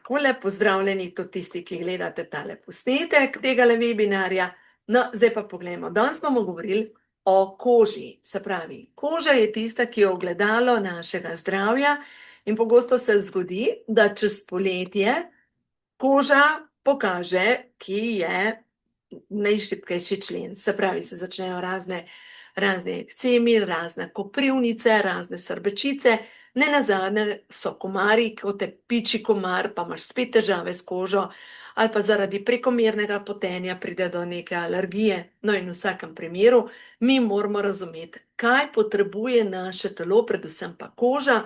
Takole, pozdravljeni tudi tisti, ki gledate tale posnetek tegale webinarja. No, zdaj pa poglejmo. Danes bomo govorili o koži. Se pravi, koža je tista, ki je ogledalo našega zdravja in pogosto se zgodi, da čez poletje koža pokaže, ki je najšibkejši člen. Se pravi, se začnejo razne ekcemi, razne koprivnice, razne srbečice. Nenazadnje so komarji, ko te piči komar, pa imaš spet težave s kožo, ali pa zaradi prekomernega potenja pride do neke alergije. No, in v vsakem primeru mi moramo razumeti, kaj potrebuje naše telo, predvsem pa koža,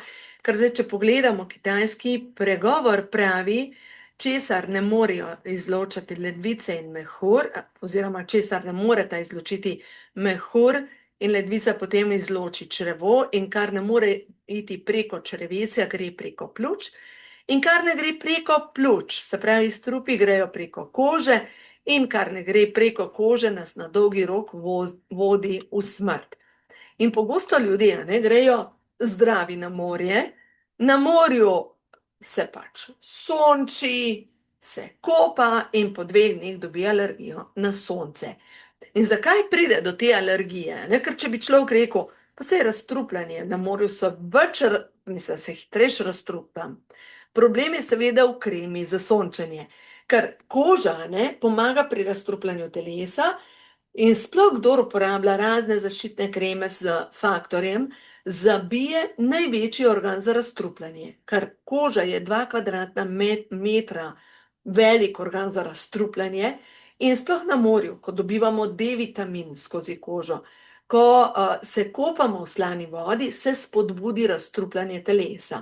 ker zdaj, če pogledamo kitajski pregovor, pravi, česar ne morejo izločati ledvice in mehur, oziroma česar ne moreta izločiti mehur in ledvica potem izloči črevo, in kar ne more iti preko črevesja, gre preko pljuč, in kar ne gre preko pljuč, se pravi, strupi grejo preko kože, in kar ne gre preko kože, nas na dolgi rok vodi v smrt. In pogosto ljudje grejo zdravi na morje, na morju se pač sonči, se kopa in po 2 dneh dobi alergijo na sonce. In zakaj pride do te alergije? Ker če bi človek rekel, pa saj razstrupljanje na morju se hitrejše razstrupa. Problem je seveda v kremi za sončenje, ker koža pomaga pri razstrupljanju telesa in sploh kdor uporablja razne zaščitne kreme z faktorjem, zabije največji organ za razstrupljanje, ker koža je 2 kvadratna metra velik organ za razstrupljanje. In sploh na morju, ko dobivamo D-vitamin skozi kožo, ko se kopamo v slani vodi, se spodbudi razstrupljanje telesa.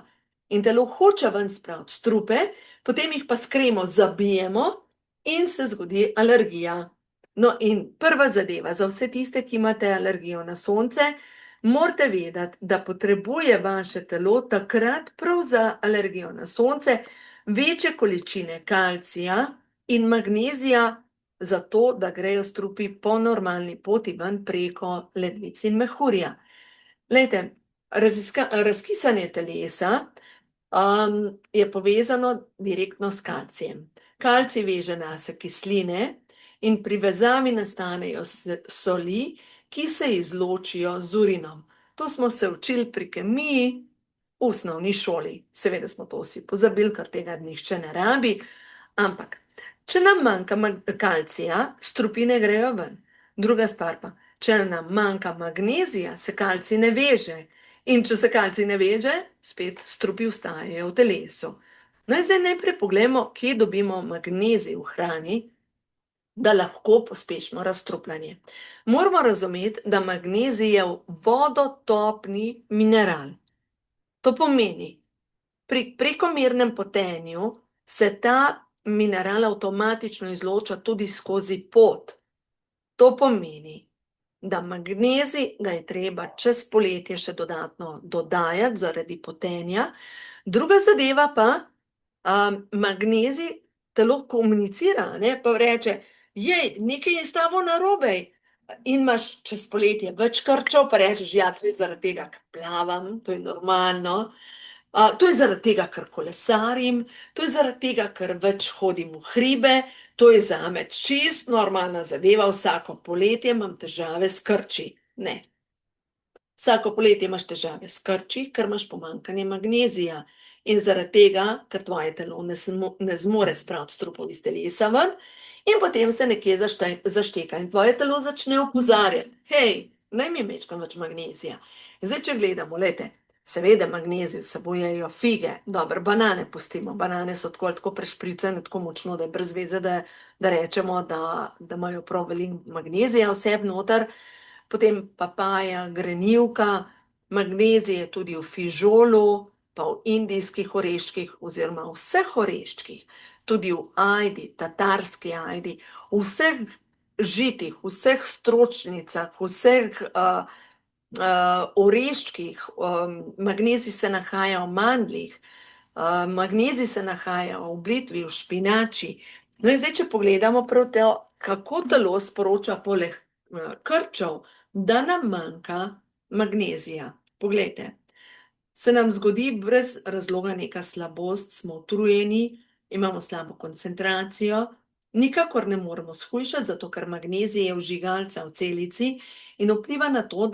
In telo hoče ven spraviti strupe, potem jih pa s kremo zabijemo in se zgodi alergija. No, in prva zadeva za vse tiste, ki imate alergijo na sonce, morate vedeti, da potrebuje vaše telo takrat prav za alergijo na sonce večje količine kalcija in magnezija, zato, da grejo strupi po normalni poti ven preko ledvic in mehurja. Glejte, razkisanje telesa je povezano direktno s kalcijem. Kalcij veže nase kisline in pri vezavi nastanejo soli, ki se izločijo z urinom. To smo se učili pri kemiji v osnovni šoli. Seveda smo to vsi pozabili, ker tega nihče ne rabi, ampak če nam manjka kalcija, strupine grejo ven. Druga stvar pa, če nam manjka magnezija, se kalcij ne veže. In če se kalcij ne veže, spet strupi vstajajo v telesu. No in zdaj najprej poglejmo, kje dobimo magnezij v hrani, da lahko pospešimo razstrupljanje. Moramo razumeti, da magnezij je vodotopni mineral. To pomeni, pri prekomernem potenju se ta mineral avtomatično izloča tudi skozi pot. To pomeni, da magnezij ga je treba čez poletje še dodatno dodajati zaradi potenja. Druga zadeva pa, magnezij telo komunicira, pa reče, nekaj je s tabo narobe. In imaš čez poletje več krčev, pa rečeš, ja, to je zaradi tega, ker plavam, to je normalno. To je zaradi tega, ker kolesarim, to je zaradi tega, ker več hodim v hribe, to je zame čisto normalna zadeva, vsako poletje imam težave s krči. Ne. Vsako poletje imaš težave s krči, ker imaš pomanjkanje magnezija. In zaradi tega, ker tvoje telo ne zmore spraviti strupov iz telesa ven, in potem se nekje zašteka in tvoje telo začne opozarjati, hej, naj mi majčkeno več magnezija. In zdaj, če gledamo, glejte, seveda magnezij vsebujejo fige, dobro, banane pustimo, banane so tako prešpricane, tako močno, da je brez veze, da rečemo, da imajo prav veliko magnezija vseb noter, potem papaja, grenivka, magnezij je tudi v fižolu, pa v indijskih oreščkih oziroma vseh oreščkih, tudi v ajdi, tatarski ajdi, v vseh žitih, vseh stročnicah, vseh oreščkih, magnezij se nahaja v mandljih, magnezij se nahaja v blitvi, v špinači. No in zdaj, če pogledamo prav to, kako telo sporoča poleg krčev, da nam manjka magnezija. Poglejte, se nam zgodi brez razloga neka slabost, smo utrujeni, imamo slabo koncentracijo, nikakor ne moremo shujšati, zato ker magnezij je vžigalca v celici in vpliva na to,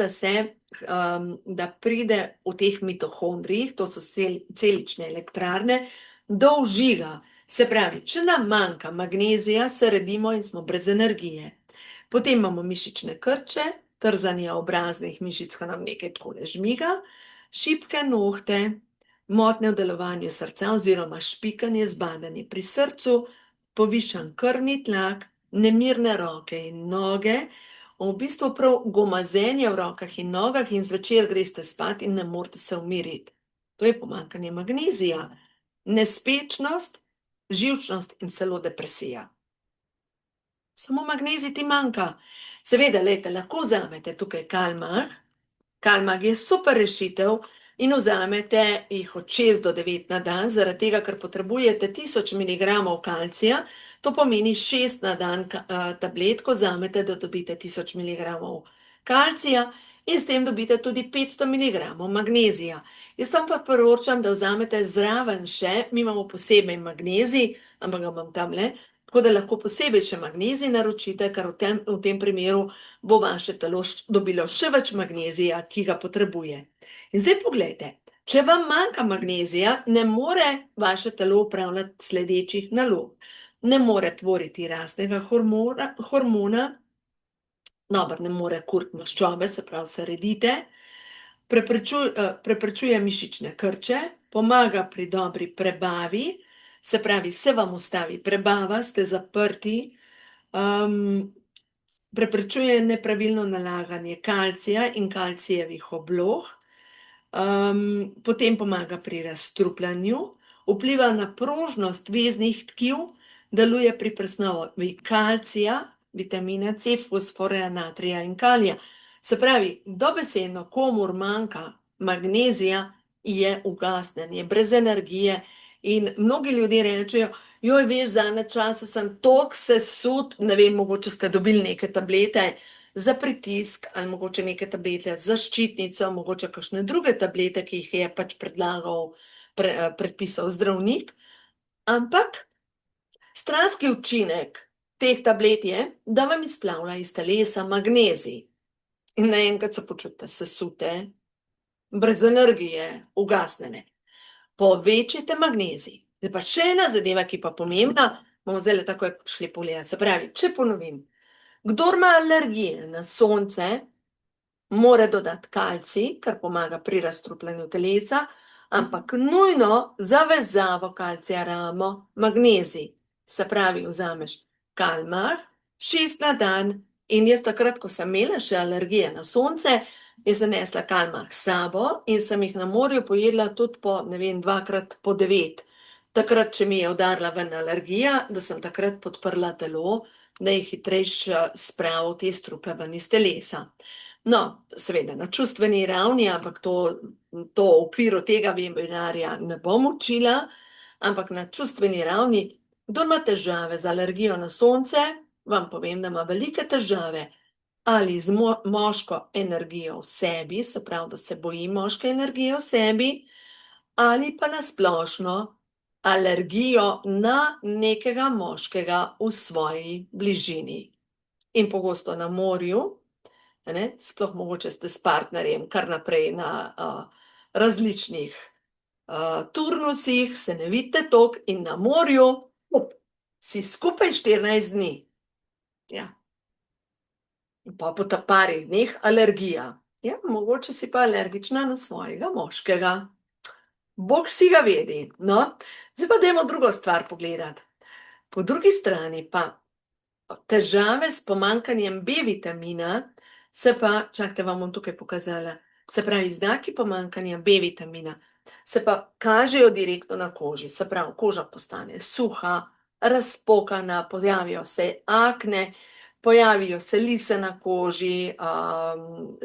da pride v teh mitohondrijih, to so celične elektrarne, do vžiga. Se pravi, če nam manjka magnezija, se redimo in smo brez energije. Potem imamo mišične krče, trzanje obraznih mišic, ko nam nekaj takole žmiga, šibke nohte, motnje v delovanju srca oziroma špikanje, zbadanje pri srcu, povišan krvni tlak, nemirne roke in noge, v bistvu prav gomazenje v rokah in nogah in zvečer greste spat in ne morete se umiriti. To je pomanjkanje magnezija, nespečnost, živčnost in celo depresija. Samo magnezij ti manjka. Seveda, lejte, lahko vzamete tukaj Kalmah. Kalmah je super rešitev in vzamete jih od 6 do 9 na dan, zaradi tega, ker potrebujete 1000 mg kalcija, to pomeni 6 na dan tabletko vzamete, da dobite 1000 mg kalcija in s tem dobite tudi 500 mg magnezija. Jaz vam pa priporočam, da vzamete zraven še, mi imamo posebej magnezij, ampak ga imam tamle, tako da lahko posebej še magnezij naročite, ker v tem primeru bo vaše telo dobilo še več magnezija, ki ga potrebuje. In zdaj poglejte, če vam manjka magnezija, ne more vaše telo upravljati sledečih nalog. Ne more tvoriti rastnega hormona, ne more kuriti maščobe, se pravi, se redite, preprečuje mišične krče, pomaga pri dobri prebavi, se pravi, se vam ustavi prebava, ste zaprti, preprečuje nepravilno nalaganje kalcija in kalcijevih obloh, potem pomaga pri razstrupljanju, vpliva na prožnost veznih tkiv, deluje pri presnovi kalcija, vitamina C, fosforja, natrija in kalija. Se pravi, dobesedno, komur manjka magnezija, je ugasnjenje, brez energije in mnogi ljudje rečejo, joj, veš, zadnje čase sem toliko sesut, ne vem, mogoče ste dobili neke tablete za pritisk ali mogoče neke tablete za ščitnico, mogoče kakšne druge tablete, ki jih je pač predpisal zdravnik, ampak stranski učinek teh tablet je, da vam izplavlja iz telesa magnezij in naenkrat se počutite sesute, brez energije, ugasnjene. Povečajte magnezij. Zdaj pa še ena zadeva, ki pa pomembna, bomo zdajle takoj šli pogledati. Se pravi, če ponovim, kdor ima alergije na sonce, mora dodati kalcij, kar pomaga pri razstrupljanju telesa, ampak nujno za vezavo kalcija rabimo magnezij. Se pravi, vzameš Kalmah, 6 na dan in jaz takrat, ko sem imela še alergije na sonce, jaz sem nesla Kalmah s sabo in sem jih na morju pojedla tudi po, ne vem, 2x po 9. Takrat, če mi je udarila ven alergija, da sem takrat podprla telo, da je hitrejše spravil te strupe ven iz telesa. No, seveda, na čustveni ravni, ampak to v okviru tega webinarja ne bom učila, ampak na čustveni ravni, kdor ima težave z alergijo na sonce, vam povem, da ima velike težave ali z moško energijo v sebi, se pravi, da se boji moške energije v sebi, ali pa na splošno alergijo na nekega moškega v svoji bližini. In pogosto na morju, sploh mogoče ste s partnerjem kar naprej na različnih turnusih, se ne vidite toliko in na morju si skupaj 14 dni. Ja. In pa po parih dneh alergija. Ja, mogoče si pa alergična na svojega moškega. Bog si ga vedi. No, zdaj pa dajmo drugo stvar pogledati. Po drugi strani pa težave s pomanjkanjem B-vitamina se pa, čakajte, vam bom tukaj pokazala, se pravi, znaki pomanjkanja B-vitamina se pa kažejo direktno na koži, se pravi, koža postane suha, razpokana, pojavijo se akne, pojavijo se lise na koži,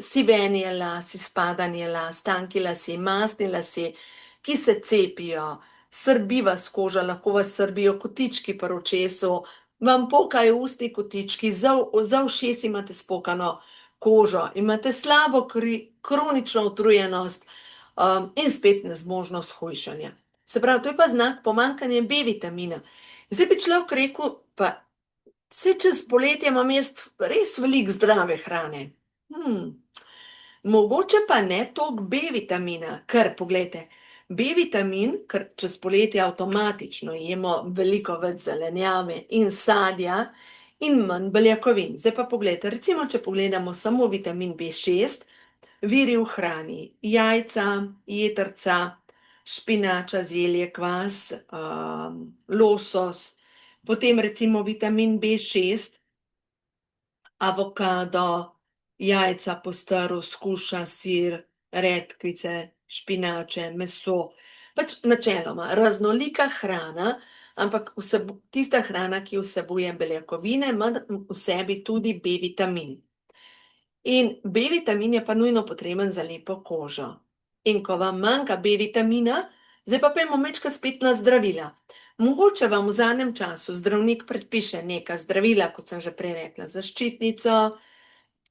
sivenje las, izpadanje las, tanki lasje, mastni lasje, ki se cepijo, srbi vas koža, lahko vas srbijo kotički pri očesu, vam pokajo ustni kotički, za ušesi imate spokano kožo, imate slabo kronično utrujenost in spet nezmožnost hujšanja. Se pravi, to je pa znak pomanjkanja B-vitamina. Zdaj bi človek rekel, pa vse čez poletje imam jaz res veliko zdrave hrane. Mogoče pa ne toliko B-vitamina, ker poglejte, B-vitamin, ker čez poletje avtomatično jemo veliko več zelenjave in sadja in manj beljakovin. Zdaj pa poglejte, recimo, če pogledamo samo vitamin B6, viri v hrani, jajca, jetrca, špinača, zelje, kvas, losos, potem recimo vitamin B6, avokado, jajca, postrv, skuša, sir, redkvice, špinače, meso. Pač načeloma raznolika hrana, ampak tista hrana, ki vsebuje beljakovine, ima v sebi tudi B-vitamin. In B-vitamin je pa nujno potreben za lepo kožo. In ko vam manjka B-vitamina, zdaj pa pojdimo majčkeno spet na zdravila. Mogoče vam v zadnjem času zdravnik predpiše neka zdravila, kot sem že prej rekla, za ščitnico,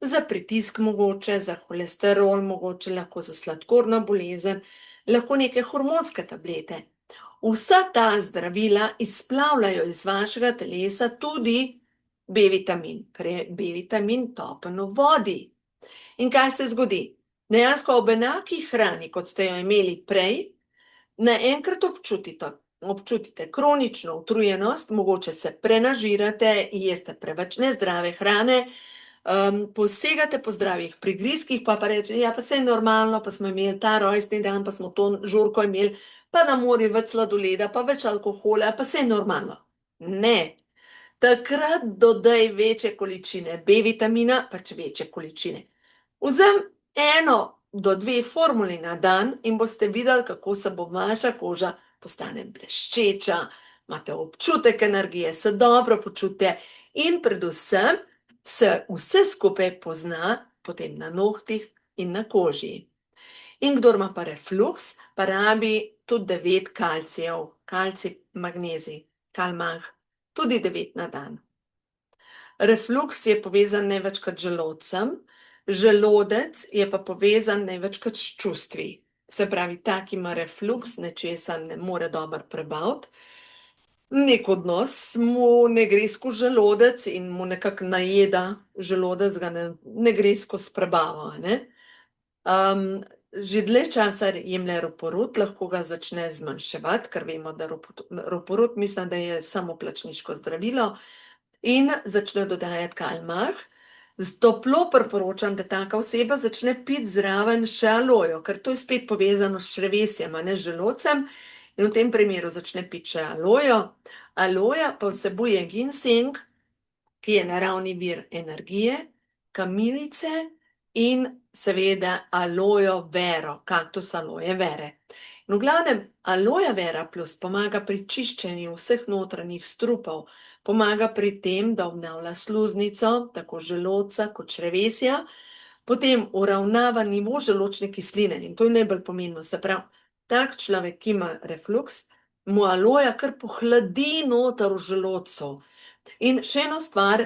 za pritisk mogoče, za holesterol mogoče, lahko za sladkorno bolezen, lahko neke hormonske tablete. Vsa ta zdravila izplavljajo iz vašega telesa tudi B-vitamin, ker je B-vitamin topen v vodi. In kaj se zgodi? Dejansko ob enaki hrani, kot ste jo imeli prej, naenkrat občutite kronično utrujenost, mogoče se prenažirate, jeste preveč nezdrave hrane, posegate po zdravih prigrizkih, pa reče, ja, pa saj normalno, pa smo imeli ta rojstni dan, pa smo to žurko imeli, pa na morju več sladoleda, pa več alkohola, pa saj normalno. Ne, takrat dodaj večje količine B-vitamina, pač večje količine. Vzem 1 do 2 formuli na dan in boste videli, kako se bo vaša koža postane bleščeča, imate občutek energije, se dobro počutite in predvsem se vse skupaj pozna potem na nohtih in na koži. In kdor ima pa refluks, pa rabi tudi 9 kalcijev, kalcij, magnezij, kalmah, tudi 9 na dan. Refluks je povezan največkrat z želodcem, želodec je pa povezan največkrat s čustvi. Se pravi, ta, ki ima refluks, nečesa ne more dobro prebaviti, nek odnos mu ne gre skozi želodec in mu nekako najeda želodec, ga ne gre skozi prebavo, ne. Že dlje časa jemlje Roporut, lahko ga začne zmanjševati, ker vemo, da Roporut, mislim, da je samoplačniško zdravilo, in začne dodajati kalmah. Toplo priporočam, da taka oseba začne piti zraven še alojo, ker to je spet povezano s črevesjem, a ne z želodcem, in v tem primeru začne piti še alojo. Aloja pa vsebuje ginseng, ki je naravni vir energije, kamilice in seveda alojo vero, kaktus aloje vere. In v glavnem, aloja vera plus pomaga pri čiščenju vseh notranjih strupov, pomaga pri tem, da obnavlja sluznico, tako želodca kot črevesja, potem uravnava nivo želodčne kisline in to je najbolj pomembno, se pravi, tak človek, ki ima refluks, mu aloja kar pohladi noter v želodcu. In še eno stvar,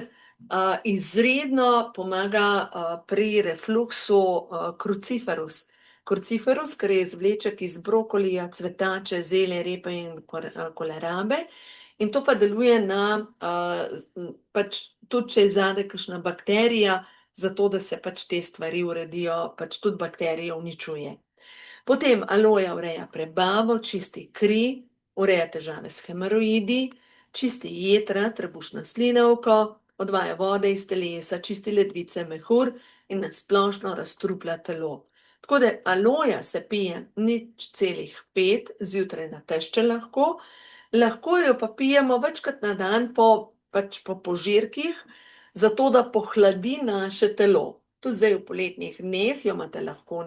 izredno pomaga pri refluksu kruciferus. Kruciferus, ker je izvleček iz brokolija, cvetače, zelje, repe in kolerabe, in to pa deluje na, pač tudi če je zadaj kakšna bakterija, zato da se pač te stvari uredijo, pač tudi bakterije uničuje. Potem aloja ureja prebavo, čisti kri, ureja težave s hemoroidi, čisti jetra, trebušno slinavko, odvaja vode iz telesa, čisti ledvice, mehur in na splošno razstruplja telo. Tako da aloja se pije 0,5 zjutraj na tešče lahko jo pa pijemo večkrat na dan pač po požirkih, zato da pohladi naše telo. Tudi zdaj v poletnih dneh jo imate lahko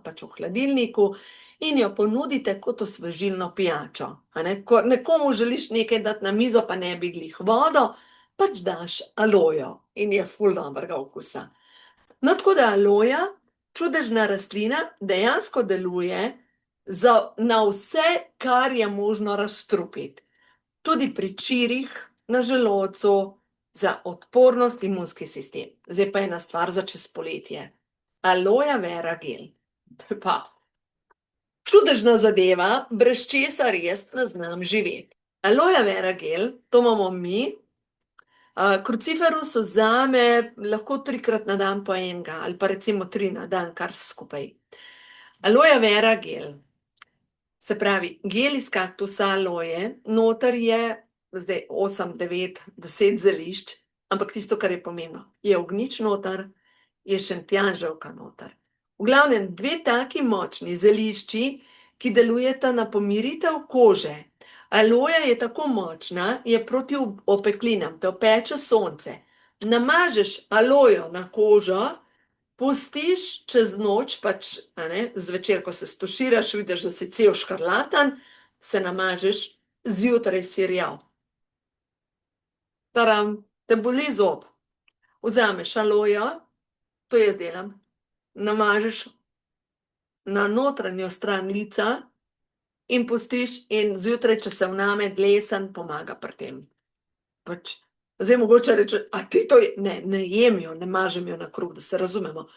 pač v hladilniku in jo ponudite kot osvežilno pijačo, a ne. Ko nekomu želiš nekaj dati na mizo, pa ne bi glih vodo, pač daš alojo in je ful dobrega okusa. No, tako da aloja, čudežna rastlina, dejansko deluje na vse, kar je možno razstrupiti. Tudi pri čirih na želodcu, za odpornost, imunski sistem. Zdaj pa ena stvar za čez poletje. Aloja vera gel. To je pa čudežna zadeva, brez česa res ne znam živeti. Aloe vera gel, to imamo mi. Kruciferus vzame lahko 3-krat na dan po enega, ali pa recimo 3 na dan, kar skupaj. Aloe vera gel. Se pravi, gel iz kaktusa aloje, noter je zdaj 8, 9, 10 zelišč, ampak tisto, kar je pomembno, je ognjič noter, je šentjanževka noter. V glavnem, 2 taki močni zelišči, ki delujeta na pomiritev kože. Aloja je tako močna, je proti opeklinam, te opeče sonce. Namažeš alojo na kožo, pustiš čez noč, pač, zvečer, ko se stuširaš, vidiš, da si cel škrlatan, se namažeš, zjutraj si rjav. Taram, te boli zob. Vzameš alojo, to jaz delam, namažeš na notranjo stran lica in pustiš in zjutraj, če se vname dlesen, pomaga pri tem. Pač, zdaj mogoče reče, a ti to ne jem jo, ne mažem jo na kruh, da se razumemo.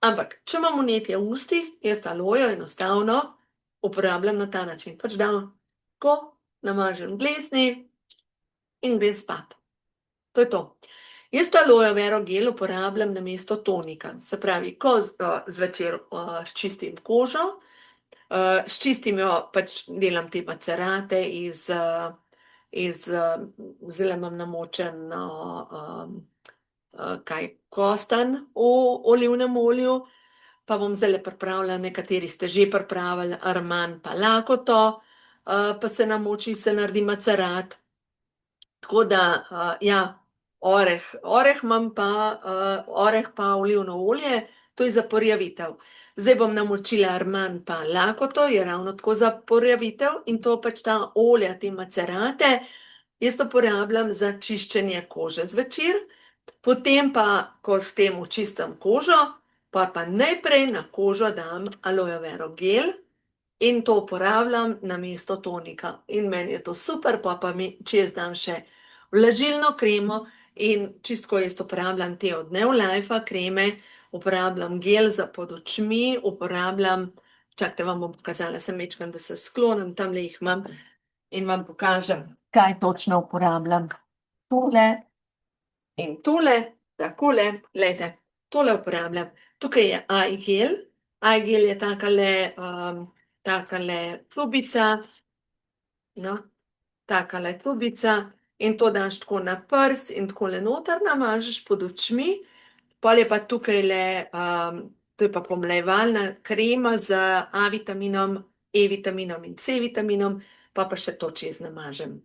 Ampak, če imam vnetje v ustih, jaz alojo enostavno uporabljam na ta način. Pač dam, ko namažem dlesni in grem spat. To je to. Jaz aloe vero gel uporabljam namesto tonika. Se pravi, ko zvečer sčistim kožo, sčistim jo, pač delam te macerate zdajle imam namočeno kostanj v olivnem olju, pa bom zdajle pripravila, nekateri ste že pripravili rman pa lakoto, pa se namoči, se naredi macerat. Tako da, ja, oreh imam pa, oreh pa olivno olje, to je za porjavitev. Zdaj bom namočila rman pa lakoto, je ravno tako za porjavitev in to pač ta olja, te macerate, jaz to uporabljam za čiščenje kože zvečer, potem pa, ko s tem očistim kožo, pa najprej na kožo dam aloe vero gel in to uporabljam namesto tonika. In meni je to super, pa čez dam še vlažilno kremo in čisto jaz uporabljam te od Neolifea kreme, uporabljam gel za pod očmi, uporabljam, čakajte, vam bom pokazala, sem majčkeno, da se sklonim, tamle jih imam in vam pokažem, kaj točno uporabljam. Tule in tule, takole, glejte, tole uporabljam. Tukaj je eye gel, eye gel je takale tubica, no, takale tubica in to daš tako na prst in takole noter namažeš pod očmi, pol je pa tukajle, to je pa pomlajevalna krema z A-vitaminom, E-vitaminom in C-vitaminom, pa še to čez namažem.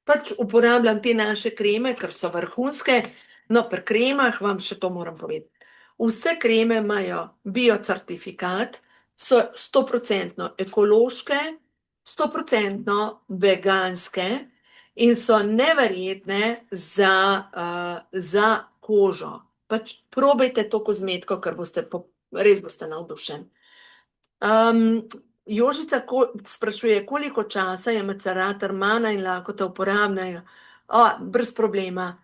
Pač uporabljam te naše kreme, ker so vrhunske, no, pri kremah vam še to moram povedati. Vse kreme imajo biocertifikat, so 100% ekološke, 100% veganske in so neverjetne za kožo. Pač probajte to kozmetiko, ker res boste navdušeni. Jožica sprašuje, koliko časa je macerat rmana in lakote uporabnega? Brez problema.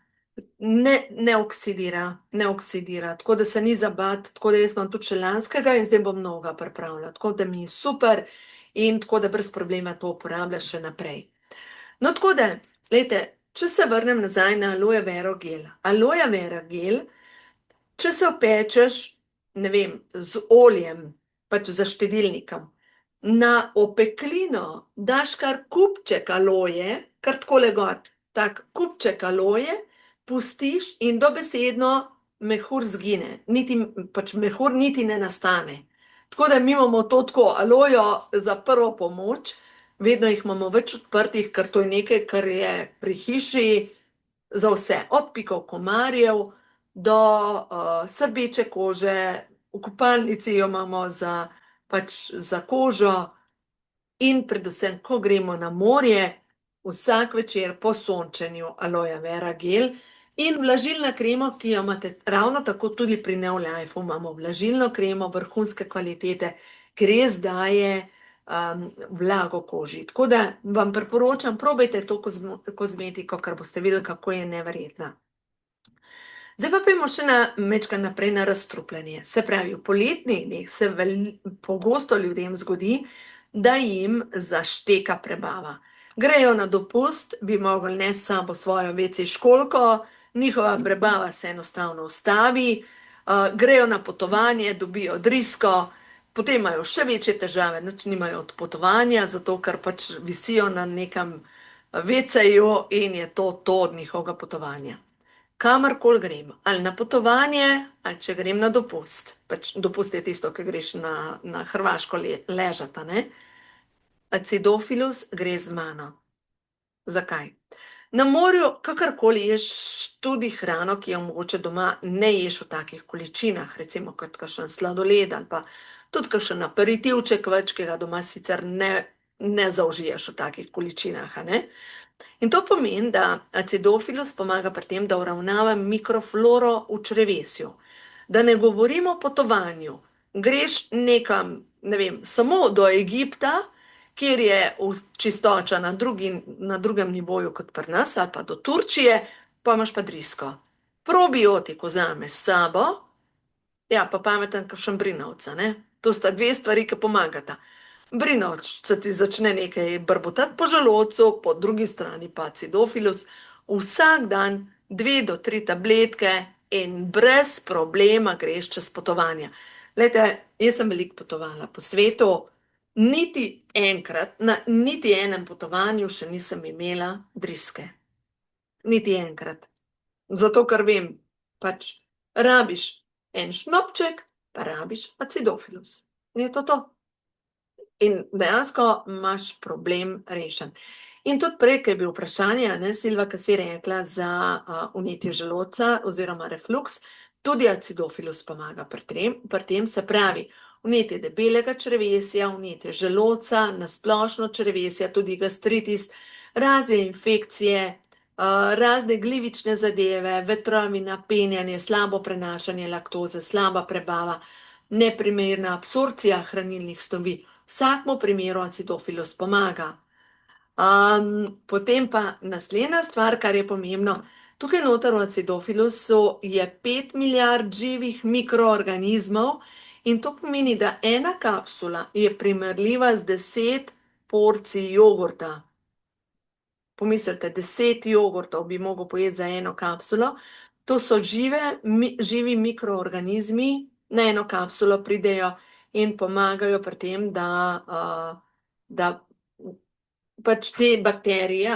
Ne oksidira, tako da se ni za bati, tako da jaz imam tudi še lanskega in zdaj bom novega pripravila, tako da mi je super in tako da brez problema to uporabljaš še naprej. No, tako da, glejte, če se vrnem nazaj na aloe vero gel. Aloe vera gel, če se opečeš, ne vem, z oljem, pač za štedilnikom, na opeklino daš kar kupček aloje, kar takole gor, tak kupček aloje, pustiš in dobesedno mehur izgine, pač mehur niti ne nastane. Tako da mi imamo to tako, alojo za prvo pomoč, vedno jih imamo več odprtih, ker to je nekaj, kar je pri hiši za vse, od pikov komarjev do srbeče kože, v kopalnici jo imamo za kožo in predvsem, ko gremo na morje, vsak večer po sončenju aloe vera gel in vlažilna krema, ki jo imate ravno tako tudi pri Neolifeu, imamo vlažilno kremo vrhunske kvalitete, ki res daje vlago koži. Tako da vam priporočam, probajte to kozmetiko, ker boste videli, kako je neverjetna. Zdaj pa pojdimo še majčkeno naprej na razstrupljanje. Se pravi, v poletnih dneh se pogosto ljudem zgodi, da jim zašteka prebava. Grejo na dopust, bi mogli nesti s sabo svojo WC školjko, njihova prebava se enostavno ustavi, grejo na potovanje, dobijo drisko, potem imajo še večje težave, nič nimajo od potovanja, zato ker pač visijo na nekem WC-ju in je to od njihovega potovanja. Kamorkoli grem, ali na potovanje, ali če grem na dopust. Pač dopust je tisto, ki greš na Hrvaško ležati, ne? Acidofilus gre z mano. Zakaj? Na morju, kakorkoli ješ tudi hrano, ki jo mogoče doma ne ješ v takih količinah, recimo kot kakšen sladoled ali pa tudi kakšen aperitivček več, ki ga doma sicer ne zaužiješ v takih količinah, a ne? In to pomeni, da acidofilus pomaga pri tem, da uravnava mikrofloro v črevesju. Da ne govorimo o potovanju. Greš nekam, ne vem, samo do Egipta, kjer je čistoča na drugem nivoju kot pri nas, ali pa do Turčije, pa imaš pa drisko. Probiotik vzameš s sabo, ja, pa pameten kakšen brinovca, ne? To sta dve stvari, ki pomagata. Brinovč se ti začne nekaj brbotati po želodcu, po drugi strani pa acidofilus, vsak dan 2 do 3 tabletke in brez problema greš čez potovanja. Glejte, jaz sem veliko potovala po svetu, niti enkrat, na niti enem potovanju še nisem imela driske. Niti enkrat. Zato, ker vem, pač rabiš en šnopček, pa rabiš acidofilus. In je to to. In dejansko imaš problem rešen. In tudi prej, ko je bil vprašanje, ne, Silva, ki si rekla za vnetje želodca oziroma refluks, tudi acidofilus pomaga pri tem, se pravi, vnetje debelega črevesja, vnetje želodca, na splošno črevesja, tudi gastritis, razne infekcije, razne glivične zadeve, vetrovina, penjanje, slabo prenašanje laktoze, slaba prebava, neprimerna absorpcija hranilnih snovi. Vsakmu primeru acidofilus pomaga. Potem pa naslednja stvar, kar je pomembno, tukaj noter v acidofilusu je 5 milijard živih mikroorganizmov in to pomeni, da ena kapsula je primerljiva z 10 porcij jogurta. Pomislite, 10 jogurtov bi mogel pojeti za eno kapsulo. To so živi mikroorganizmi, na eno kapsulo pridejo in pomagajo pri tem, da pač te bakterije,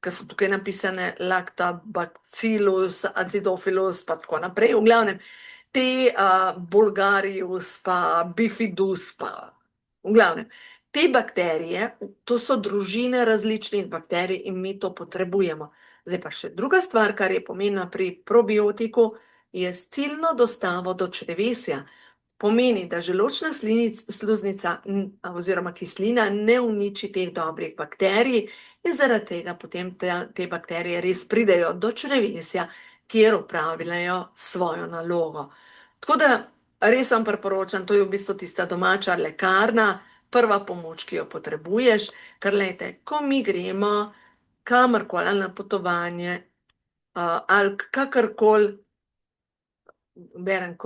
ki so tukaj napisane, lactobacillus, acidofilus, pa tako naprej, v glavnem, te bulgarius, pa bifidus, pa v glavnem. Te bakterije, to so družine različnih bakterij in mi to potrebujemo. Zdaj pa še druga stvar, kar je pomembna pri probiotiku, je s ciljno dostavo do črevesja. Pomeni, da želodčna sluznica oziroma kislina ne uniči teh dobrih bakterij in zaradi tega potem te bakterije res pridejo do črevesja, kjer opravljajo svojo nalogo. Tako da res vam priporočam, to je v bistvu tista domača lekarna, prva pomoč, ki jo potrebuješ, ker glejte, ko mi gremo kamorkoli ali na potovanje, ali kakorkoli, berem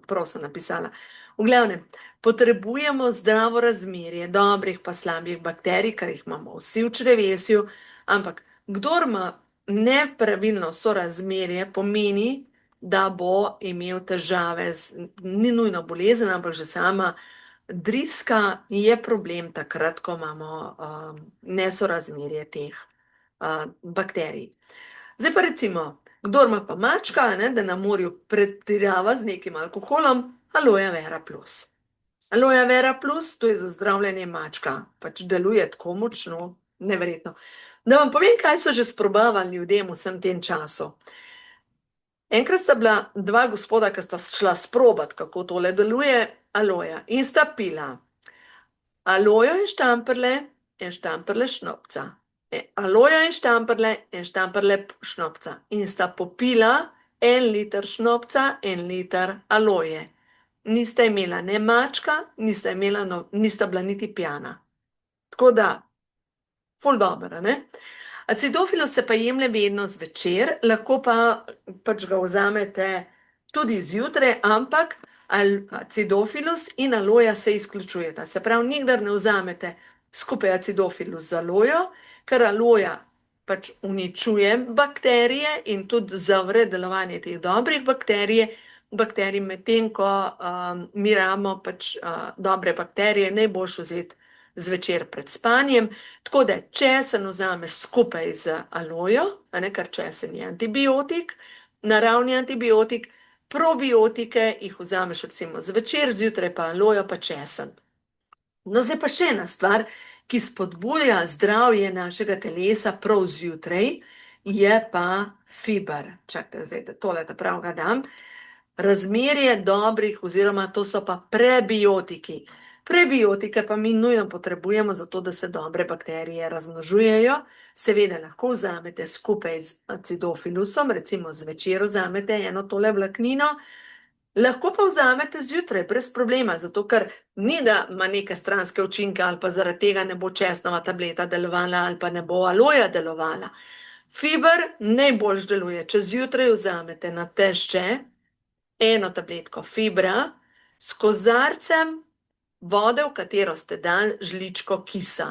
prav sem napisala. V glavnem, potrebujemo zdravo razmerje dobrih pa slabih bakterij, ker jih imamo vsi v črevesju, ampak kdor ima nepravilno sorazmerje, pomeni, da bo imel težave, ni nujno bolezen, ampak že sama driska je problem takrat, ko imamo nesorazmerje teh bakterij. Zdaj pa recimo, kdor ima pa mačka, da na morju pretirava z nekim alkoholom, aloe vera plus. Aloe vera plus, to je za zdravljenje mačka, pač deluje tako močno, neverjetno. Da vam povem, kaj so že sprobavali ljudem vsem tem času. Enkrat sta bila 2 gospoda, ki sta šla sprobat, kako tole deluje, aloja, in sta pila alojo in štamprle šnopca. Aloja in štamprle šnopca. In sta popila 1 liter šnopca, 1 liter aloje. Nista imela ne mačka, nista bila niti pijana. Tako da, ful dobro, ne? Acidofilus se pa jemlje vedno zvečer, lahko pa pač ga vzamete tudi zjutraj, ampak acidofilus in aloja se izključujeta. Se pravi, nikdar ne vzamete skupaj acidofilus z alojo, ker aloja pač uničuje bakterije in tudi zavre delovanje teh dobrih bakterij, medtem ko mi rabimo pač dobre bakterije, najboljše vzeti zvečer pred spanjem. Tako da česen vzameš skupaj z alojo, ker česen je antibiotik, naravni antibiotik, probiotike jih vzameš recimo zvečer, zjutraj pa alojo pa česen. No, zdaj pa še ena stvar, ki spodbuja zdravje našega telesa prav zjutraj, je pa fiber. Čakajte, zdaj da tole prav ga dam. Razmerje dobrih oziroma to so pa prebiotiki. Prebiotike pa mi nujno potrebujemo zato, da se dobre bakterije razmnožujejo. Seveda lahko vzamete skupaj z acidofilusom, recimo zvečer vzamete eno tole vlaknino, lahko pa vzamete zjutraj, brez problema, zato ker ni, da ima neke stranske učinke ali pa zaradi tega ne bo česnova tableta delovala ali pa ne bo aloja delovala. Fiber najboljš deluje, če zjutraj vzamete na tešče eno tabletko fibra s kozarcem vode, v katero ste dali žličko kisa.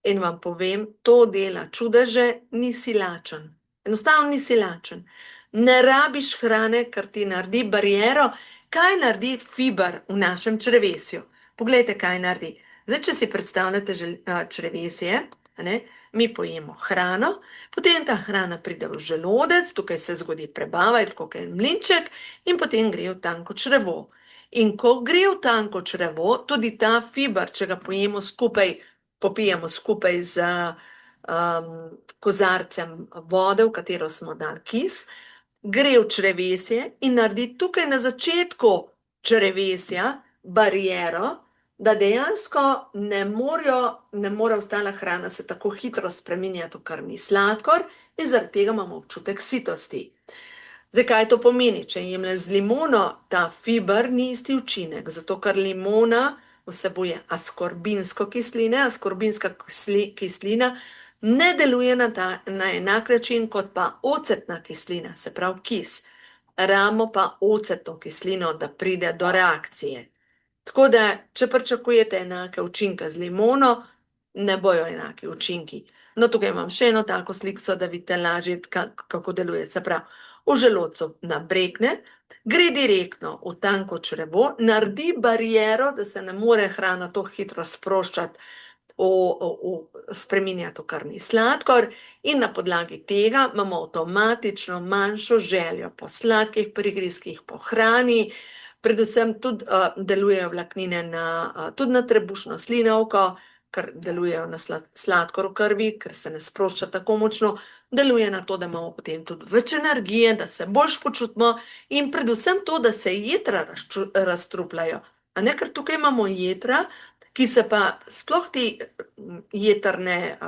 In vam povem, to dela čudeže, nisi lačen. Enostavno nisi lačen. Ne rabiš hrane, ker ti naredi bariero. Kaj naredi fiber v našem črevesju? Poglejte, kaj naredi. Zdaj, če si predstavljate črevesje, mi pojemo hrano, potem ta hrana pride v želodec, tukaj se zgodi prebava, tako kot en mlinček, in potem gre v tanko črevo. In ko gre v tanko črevo, tudi ta fiber, če ga pojemo skupaj, popijemo skupaj z kozarcem vode, v katero smo dali kis, gre v črevesje in naredi tukaj na začetku črevesja bariero, da dejansko ne more ostala hrana se tako hitro spreminjati v krvni sladkor in zaradi tega imamo občutek sitosti. Zdaj, kaj to pomeni? Če jemlješ z limono, ta fiber ni isti učinek, zato ker limona vsebuje askorbinsko kislino, askorbinska kislina ne deluje na enak način kot pa ocetna kislina, se pravi kis. Rabimo pa ocetno kislino, da pride do reakcije. Tako da, če pričakujete enake učinke z limono, ne bojo enaki učinki. No, tukaj imam še eno tako sliko, da vidite lažje, kako deluje. Se pravi, v želodcu nabrekne, gre direktno v tanko črevo, naredi bariero, da se ne more hrana tako hitro sproščati, spreminjati v krvni sladkor in na podlagi tega imamo avtomatično manjšo željo po sladkih prigrizkih, po hrani, predvsem tudi delujejo vlaknine tudi na trebušno slinavko, ker delujejo na sladkor v krvi, ker se ne sprošča tako močno, deluje na to, da imamo potem tudi več energije, da se boljš počutimo in predvsem to, da se jetra razstrupljajo. Ker tukaj imamo jetra, ki se pa sploh ti jetrne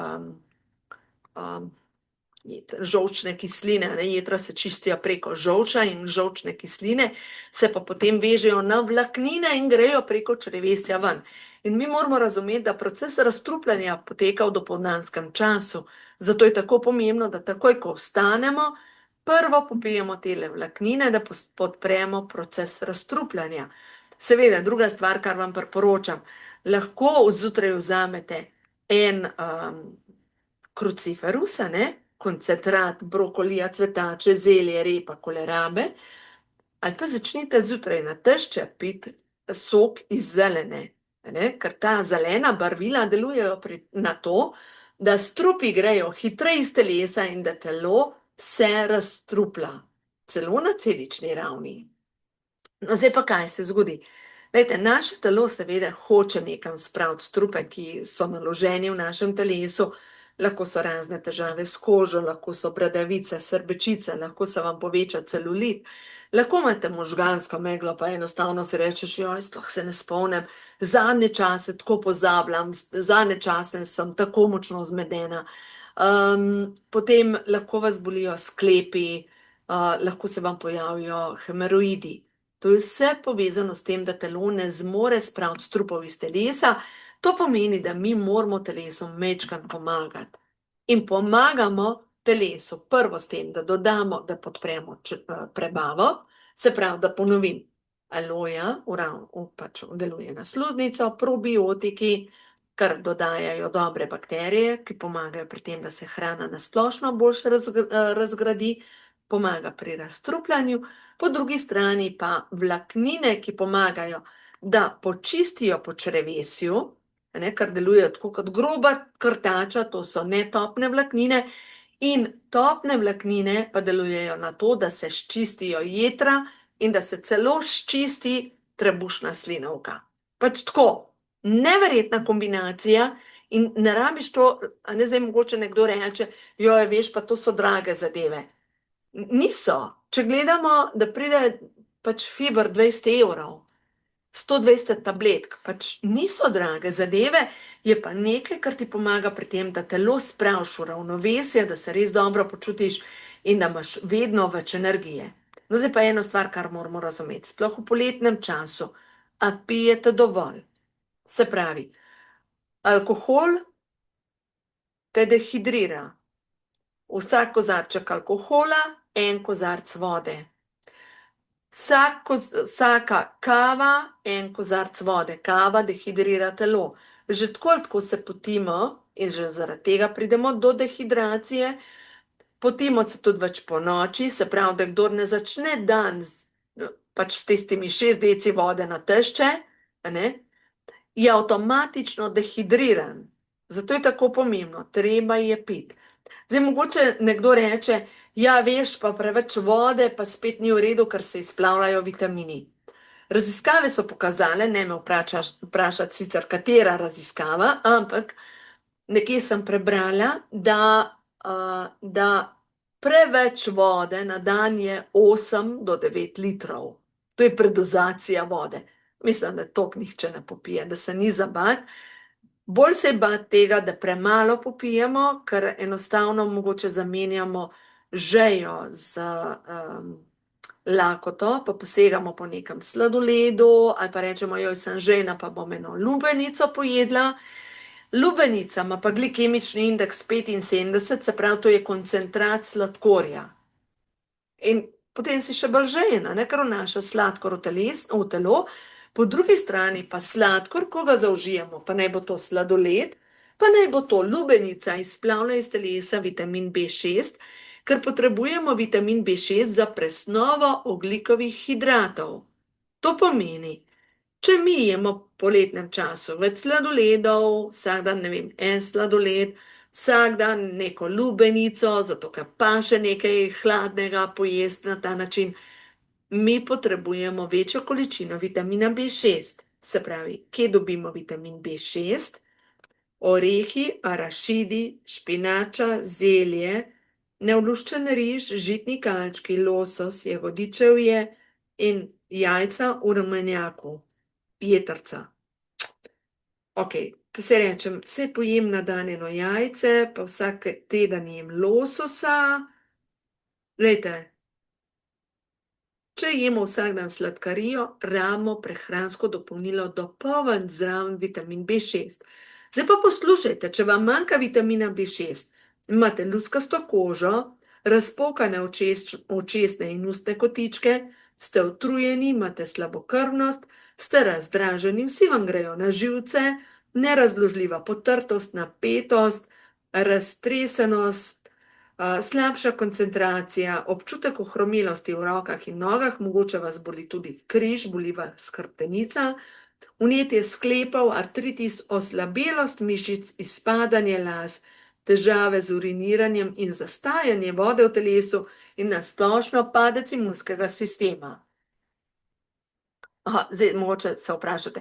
žolčne kisline, jetra se čistijo preko žolča in žolčne kisline se pa potem vežejo na vlaknine in grejo preko črevesja ven. In mi moramo razumeti, da proces razstrupljanja poteka v dopoldanskem času, zato je tako pomembno, da takoj, ko vstanemo, prvo popijemo tele vlaknine, da podpremo proces razstrupljanja. Seveda, druga stvar, kar vam priporočam, lahko zjutraj vzamete en kruciferus, koncentrat brokolija, cvetače, zelje, repa, kolerabe, ali pa začnite zjutraj na tešče piti sok iz zelene, ker ta zelena barvila delujejo na to, da strupi grejo hitreje iz telesa in da telo se razstruplja, celo na celični ravni. No, zdaj pa kaj se zgodi? Glejte, naše telo seveda hoče nekam spraviti strupe, ki so naloženi v našem telesu, lahko so razne težave s kožo, lahko so bradavice, srbečice, lahko se vam poveča celulit, lahko imate možgansko meglo, pa enostavno si rečeš, joj, sploh se ne spomnim, zadnje čase tako pozabljam, zadnje čase sem tako močno zmedena. Potem lahko vas bolijo sklepi, lahko se vam pojavijo hemoroidi. To je vse povezano s tem, da telo ne zmore spraviti strupov iz telesa. To pomeni, da mi moramo telesu majčkeno pomagati. In pomagamo telesu prvo s tem, da dodamo, da podpremo prebavo, se pravi, da ponovim, aloja, pač deluje na sluznico, probiotiki, kar dodajajo dobre bakterije, ki pomagajo pri tem, da se hrana na splošno boljše razgradi, pomaga pri razstrupljanju, po drugi strani pa vlaknine, ki pomagajo, da počistijo po črevesju, kar delujejo tako kot groba krtača, to so netopne vlaknine, in topne vlaknine pa delujejo na to, da se sčistijo jetra in da se celo sčisti trebušna slinavka. Pač tako, neverjetna kombinacija in ne rabiš to, a ne zdaj mogoče nekdo reče, joj, veš, pa to so drage zadeve. Niso. Če gledamo, da pride pač fiber 20 evrov, 120 tabletk, pač niso drage zadeve, je pa nekaj, kar ti pomaga pri tem, da telo spraviš v ravnovesje, da se res dobro počutiš in da imaš vedno več energije. No, zdaj pa eno stvar, kar moramo razumeti, sploh v poletnem času, a pijete dovolj? Se pravi, alkohol te dehidrira. Vsak kozarček alkohola, en kozarc vode. Vsaka kava, en kozarc vode. Kava dehidrira telo. Že tako ali tako se potimo in že zaradi tega pridemo do dehidracije. Potimo se tudi več po noči, se pravi, da kdor ne začne dan pač s tistimi 6 deci vode na tešče, je avtomatično dehidriran. Zato je tako pomembno, treba je piti. Zdaj, mogoče nekdo reče, ja, veš, pa preveč vode, pa spet ni v redu, ker se izplavljajo vitamini. Raziskave so pokazale, ne me vprašati sicer katera raziskava, ampak nekje sem prebrala, da preveč vode na dan je 8 do 9 litrov. To je predozacija vode. Mislim, da toliko nihče ne popije, da se ni za bati. Bolj se je bati tega, da premalo popijemo, ker enostavno mogoče zamenjamo žejo z lakoto, pa posegamo po nekem sladoledu, ali pa rečemo, joj, sem žejna, pa bom eno lubenico pojedla. Lubenica ima pa glikemični indeks 75, se pravi, to je koncentrat sladkorja. In potem si še bolj žejena, ker vnaša sladkor v telo, po drugi strani pa sladkor, ko ga zaužijemo, pa naj bo to sladoled, pa naj bo to lubenica, izplavlja iz telesa vitamin B6, ker potrebujemo vitamin B6 za presnovo ogljikovih hidratov. To pomeni, če mi jemo v poletnem času več sladoledov, vsak dan, ne vem, en sladoled, vsak dan neko lubenico, zato ker pa še nekaj hladnega pojesti na ta način, mi potrebujemo večjo količino vitamina B6. Se pravi, kje dobimo vitamin B6? Orehi, arašidi, špinača, zelje, neoluščen riž, žitni kalčki, losos, jagodičevje in jajca v rumenjaku. Jetrca. Ok, pa se rečem, vse pojem na dan eno jajce, pa vsak teden jem lososa. Glejte, če jemo vsak dan sladkarijo, rabimo prehransko dopolnilo dopolnjen zraven vitamin B6. Zdaj pa poslušajte, če vam manjka vitamina B6, imate luskasto kožo, razpokane očesne in ustne kotičke, ste utrujeni, imate slabokrvnost, ste razdraženi, vsi vam grejo na živce, nerazložljiva potrtost, napetost, raztresenost, slabša koncentracija, občutek ohromelosti v rokah in nogah, mogoče vas boli tudi križ, boli vas hrbtenica, vnetje sklepov, artritis, oslabelost mišic, izpadanje las, težave z uriniranjem in zastajanje vode v telesu in na splošno padec imunskega sistema. Zdaj mogoče se vprašate,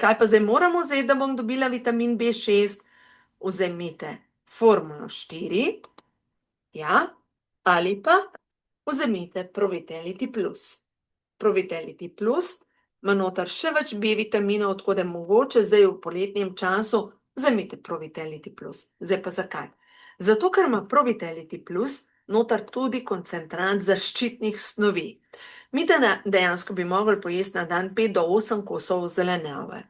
kaj pa zdaj moramo vzeti, da bom dobila vitamin B6? Vzemite formulo 4, ja, ali pa vzemite Provitality Plus. Provitality Plus ima noter še več B vitaminov, tako da mogoče zdaj v poletnem času vzemite Provitality Plus. Zdaj pa zakaj? Zato, ker ima Provitality Plus noter tudi koncentrat zaščitnih snovi. Mi dejansko bi mogli pojesti na dan 5 do 8 kosov zelenjave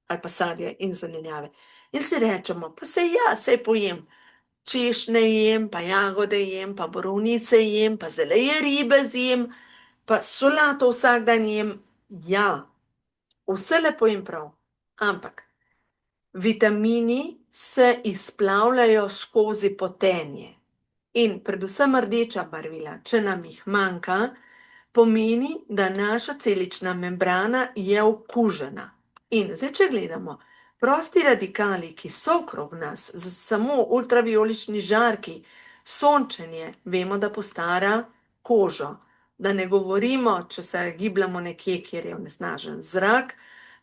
ali pa sadja in zelenjave. In si rečemo, pa sej pojem, češnje jem, pa jagode jem, pa borovnice jem, pa zeleje ribe zjem, pa solato vsak dan jem. Ja, vse lepo in prav, ampak vitamini se izplavljajo skozi potenje. In predvsem rdeča barvila, če nam jih manjka, pomeni, da naša celična membrana je okužena. In zdaj, če gledamo, prosti radikali, ki so okrog nas, samo ultraviolični žarki, sončenje, vemo, da postara kožo. Da ne govorimo, če se gibljamo nekje, kjer je onesnažen zrak,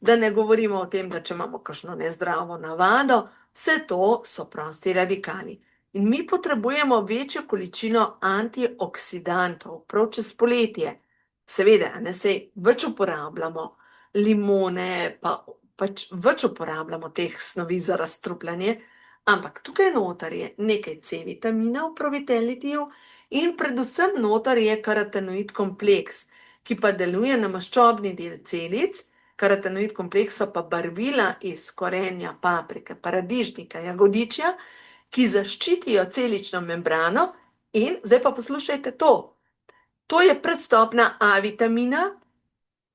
da ne govorimo o tem, da če imamo kakšno nezdravo navado, vse to so prosti radikali. In mi potrebujemo večjo količino antioksidantov, prav čez poletje. Seveda, ne sej več uporabljamo limone, pač več uporabljamo teh snovi za razstrupljanje, ampak tukaj noter je nekaj C-vitamina v Provitality-ju in predvsem noter je karotenoid kompleks, ki pa deluje na maščobni del celic. Karotenoid kompleks so pa barvila iz korenja, paprike, paradižnika, jagodičja, ki zaščitijo celično membrano. In zdaj pa poslušajte to. To je predstopna A vitamina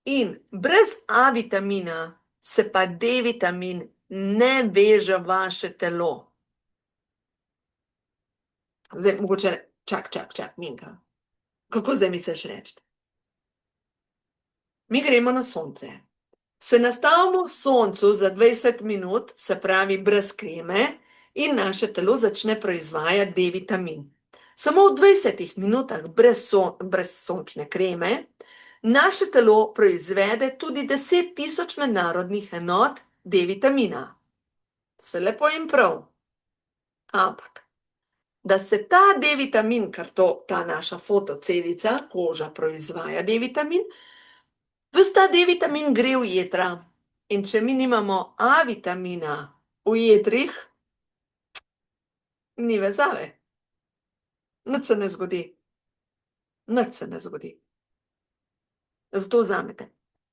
in brez A vitamina se pa D vitamin ne veže v vaše telo. Zdaj, mogoče, čak, Minka. Kako zdaj misliš reči? Mi gremo na sonce. Se nastavimo v soncu za 20 minut, se pravi brez kreme, in naše telo začne proizvajati D vitamin. Samo v 20 minutah brez sončne kreme naše telo proizvede tudi 10.000 mednarodnih enot D vitamina. Vse lepo in prav. Ampak, da se ta D vitamin, ker ta naša fotocelica, koža proizvaja D vitamin, ves ta D vitamin gre v jetra. In če mi nimamo A vitamina v jetrih, ni vezave. Nič se ne zgodi. Nič se ne zgodi. Zato vzamete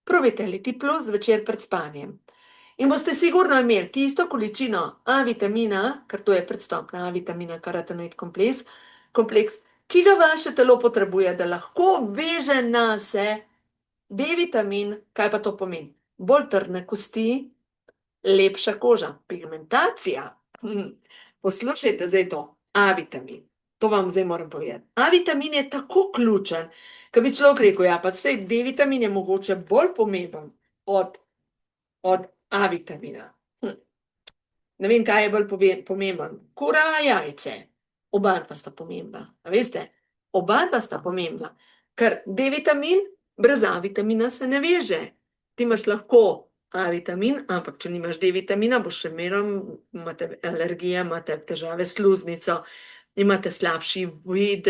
Provitality Plus zvečer pred spanjem. In boste sigurno imeli tisto količino A vitamina, ker to je predstopna A vitamina, karotenoid kompleks, ki ga vaše telo potrebuje, da lahko veže na se D vitamin. Kaj pa to pomeni? Bolj trdne kosti, lepša koža, pigmentacija. Poslušajte zdaj to. A vitamin. To vam zdaj moram povedati. A vitamin je tako ključen, ko bi človek rekel, ja, pa saj D vitamin je mogoče bolj pomemben od A vitamina. Ne vem, kaj je bolj pomemben. Kura, jajce. Oba dva sta pomembna. A veste? Oba dva sta pomembna. Ker D vitamin brez A vitamina se ne veže. Ti imaš lahko A vitamin, ampak če nimaš D vitamina, boš še imate alergije, imate težave s sluznico, imate slabši vid,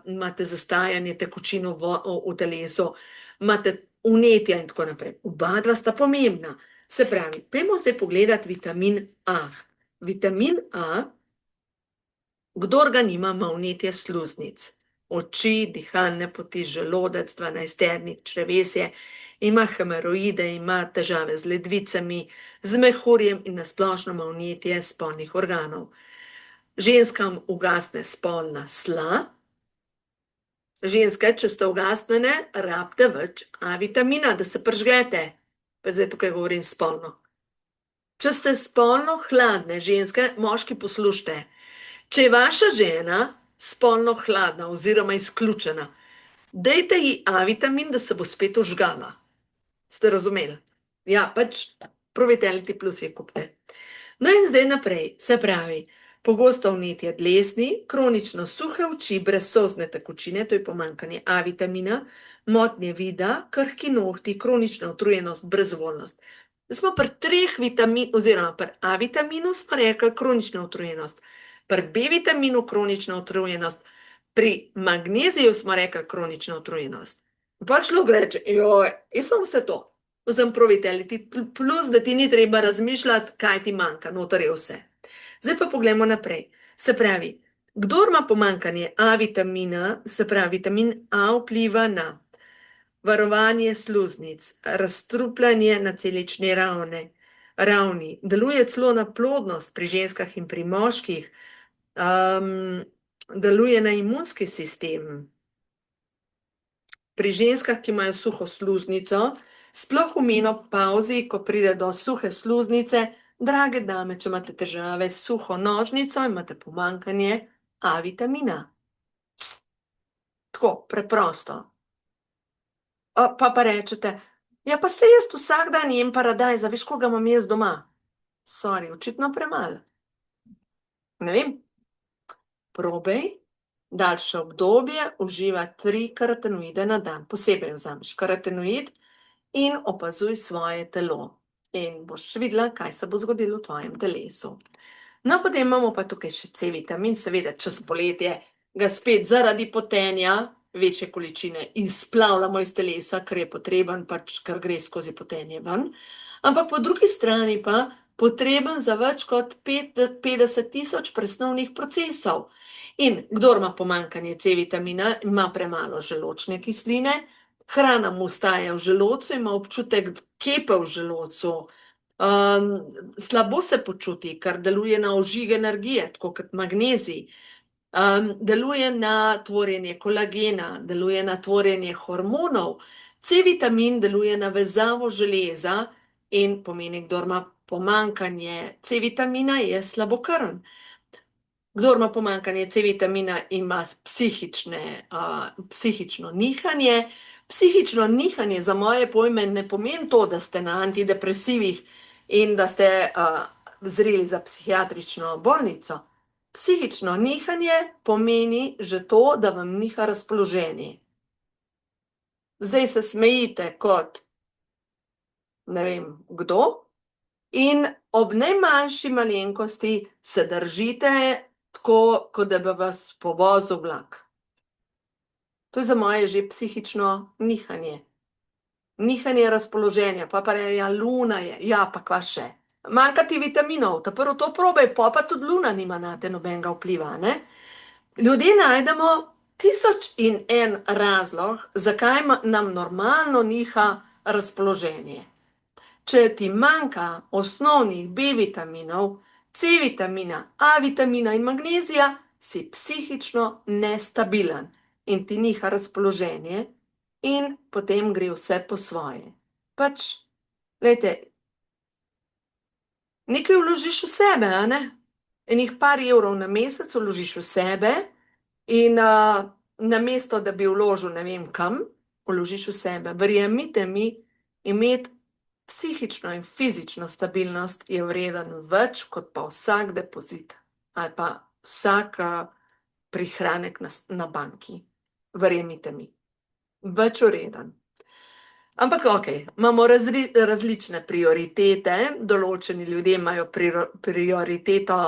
imate zastajanje tekočin v telesu, imate vnetja in tako naprej. Oba dva sta pomembna. Se pravi, pojdimo zdaj pogledati vitamin A. Vitamin A, kdor ga nima, ima vnetje sluznic. Oči, dihalne poti, želodec, 12-ternik, črevesje, ima hemoroide, ima težave z ledvicami, z mehurjem in nasplošno ima vnetje spolnih organov. Ženskam ugasne spolna sla. Ženske, če ste ugasnjene, rabite več A vitamina, da se prižgete. Pa zdaj tukaj govorim spolno. Če ste spolno hladne ženske, moški, poslušajte. Če je vaša žena spolno hladna oziroma izključena, dajte ji A vitamin, da se bo spet ožgala. Ste razumeli? Ja, pač Provitality Plus je kupite. No in zdaj naprej, se pravi, pogosto vnetje dlesni, kronično suhe oči brez solzne tekočine, to je pomanjkanje A vitamina, motnje vida, krhki nohti, kronična utrujenost, brezvoljnost. Smo pri oziroma pri A vitaminu smo rekli kronična utrujenost, pri B vitaminu kronična utrujenost, pri magneziju smo rekli kronična utrujenost. Pa človek reče, joj, jaz sem vse to. Vzem Provitality Plus, da ti ni treba razmišljati, kaj ti manjka, noter je vse. Zdaj pa poglejmo naprej. Se pravi, kdor ima pomanjkanje A vitamina, se pravi, vitamin A vpliva na varovanje sluznic, razstrupljanje na celični ravni, deluje celo na plodnost pri ženskah in pri moških, deluje na imunski sistem, pri ženskah, ki imajo suho sluznico, sploh v menopavzi, ko pride do suhe sluznice, drage dame, če imate težave s suho nožnico, imate pomanjkanje A vitamina. Tako, preprosto. Pa rečete, ja pa se jaz vsak dan jem paradajz, a veš, koga imam jaz doma? Sorry, očitno premalo. Ne vem, probej daljše obdobje uživati 3 karotenoide na dan. Posebej vzameš karotenoid in opazuj svoje telo. In boš videla, kaj se bo zgodilo v tvojem telesu. No, potem imamo pa tukaj še C-vitamin, seveda čez poletje ga spet zaradi potenja večje količine izplavljamo iz telesa, ker je potreben, pač, ker gre skozi potenje ven. Ampak po drugi strani pa potreben za več kot 50.000 presnovnih procesov. In kdor ima pomanjkanje C-vitamina, ima premalo želodčne kisline, hrana mu ostaja v želodcu, ima občutek kepe v želodcu, slabo se počuti, ker deluje na ožig energije, tako kot magnezij, deluje na tvorjenje kolagena, deluje na tvorjenje hormonov. C-vitamin deluje na vezavo železa in pomeni, kdor ima pomanjkanje C-vitamina, je slabokrvn. Kdor ima pomanjkanje C-vitamina, ima psihično nihanje. Psihično nihanje za moje pojme ne pomeni to, da ste na antidepresivih in da ste zreli za psihiatrično bolnico. Psihično nihanje pomeni že to, da vam niha razpoloženje. Zdaj se smejite kot ne vem kdo in ob najmanjši malenkosti se držite tako, kot da bi vas povozil vlak. To je za moje že psihično nihanje. Nihanje razpoloženja, pa ja, luna je, ja, pa kva še. Manjka ti vitaminov, ta prvo to probaj, pa tudi luna nima nate nobenega vpliva, ne? Ljudje najdemo 1001 razlog, zakaj nam normalno niha razpoloženje. Če ti manjka osnovnih B-vitaminov, C-vitamina, A-vitamina in magnezija, si psihično nestabilen in ti niha razpoloženje in potem gre vse po svoje. Pač, glejte, nekaj vložiš v sebe, a ne? Enih par evrov na mesec vložiš v sebe in namesto, da bi vložil ne vem kam, vložiš v sebe. Verjemite mi, imeti psihično in fizično stabilnost je vreden več kot pa vsak depozit ali pa vsak prihranek na banki. Verjemite mi, več vreden. Ampak okej, imamo različne prioritete, določeni ljudje imajo prioriteto,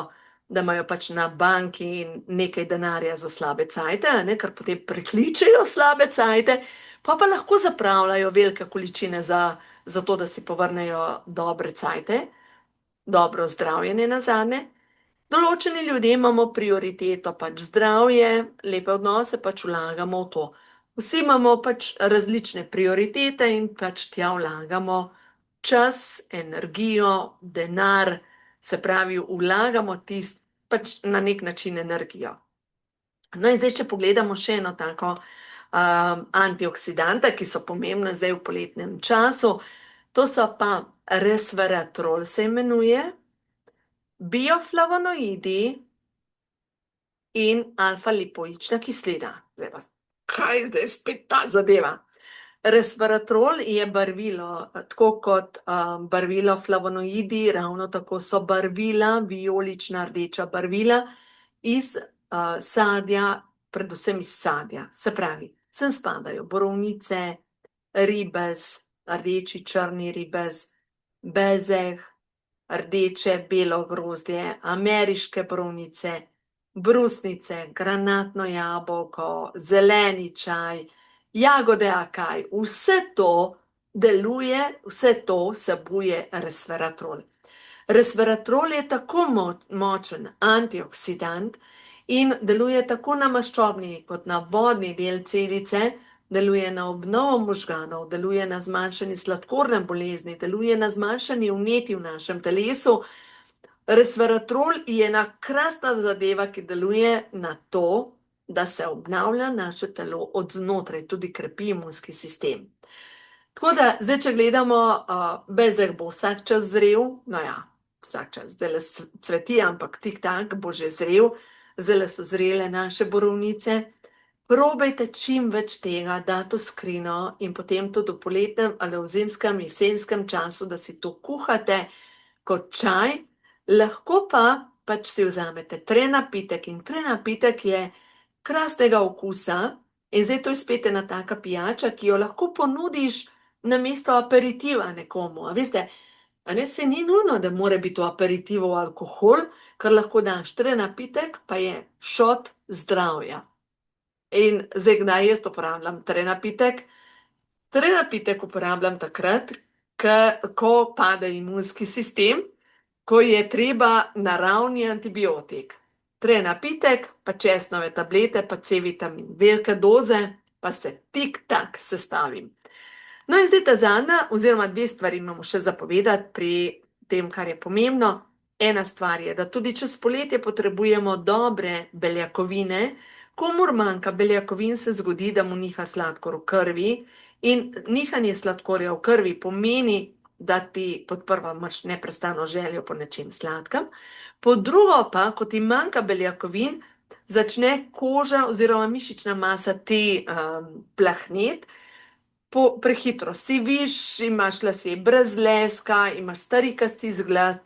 da imajo pač na banki nekaj denarja za slabe cajte, a ne, ker potem prekličejo slabe cajte, pa lahko zapravljajo velike količine za to, da si povrnejo dobre cajte, dobro zdravje nenazadnje. Določeni ljudje imamo prioriteto pač zdravje, lepe odnose pač vlagamo v to. Vsi imamo pač različne prioritete in pač tja vlagamo čas, energijo, denar, se pravi, vlagamo pač na nek način energijo. No in zdaj, če pogledamo še eno tako antioksidanta, ki so pomembne zdaj v poletnem času, to so pa resveratrol se imenuje, bioflavonoidi in alfa-lipoična kislina. Zdaj pa, kaj je zdaj spet ta zadeva? Resveratrol je barvilo, tako kot barvilo flavonoidi, ravno tako so barvila, vijolična, rdeča barvila iz sadja, predvsem iz sadja. Se pravi, sem spadajo borovnice, ribez, rdeči, črni ribez, bezeg, rdeče, belo grozdje, ameriške borovnice, brusnice, granatno jabolko, zeleni čaj, jagode akaj, vse to deluje, vse to vsebuje resveratrol. Resveratrol je tako močen antioksidant in deluje tako na maščobni kot na vodni del celice, deluje na obnovo možganov, deluje na zmanjšanje sladkorne bolezni, deluje na zmanjšanje vnetij v našem telesu. Resveratrol je ena krasna zadeva, ki deluje na to, da se obnavlja naše telo od znotraj, tudi krepi imunski sistem. Tako da, zdaj, če gledamo, bezeg bo vsak čas zrel, no ja, vsak čas, zdajle cveti, ampak tik-tak bo že zrel, zdajle so zrele naše borovnice. Probajte čim več tega dati v skrinjo in potem tudi v poletnem ali v zimskem, jesenskem času, da si to kuhate kot čaj, lahko pa pač si vzamete trenapitek in trenapitek je krasnega okusa in zdaj to je spet ena taka pijača, ki jo lahko ponudiš namesto aperitiva nekomu, a veste, a ne, se ni nujno, da mora biti to aperitivov alkohol, kar lahko daš trenapitek, pa je šot zdravja. In zdaj, kdaj jaz uporabljam trenapitek? Trenapitek uporabljam takrat, ko pade imunski sistem, ko je treba naravni antibiotik. Trenapitek, pa česnove tablete, pa C-vitamin, velike doze, pa se tik-tak sestavim. No, in zdaj ta zadnja, oziroma dve stvari imamo še za povedati pri tem, kar je pomembno. Ena stvar je, da tudi čez poletje potrebujemo dobre beljakovine. Komur manjka beljakovin, se zgodi, da mu niha sladkor v krvi in nihanje sladkorja v krvi pomeni, da ti pod prvo imaš neprestano željo po nečem sladkem, pod drugo pa, ko ti manjka beljakovin, začne koža oziroma mišična masa ti plahnet, prehitro siviš, imaš lase brez leska, imaš starikasti izgled,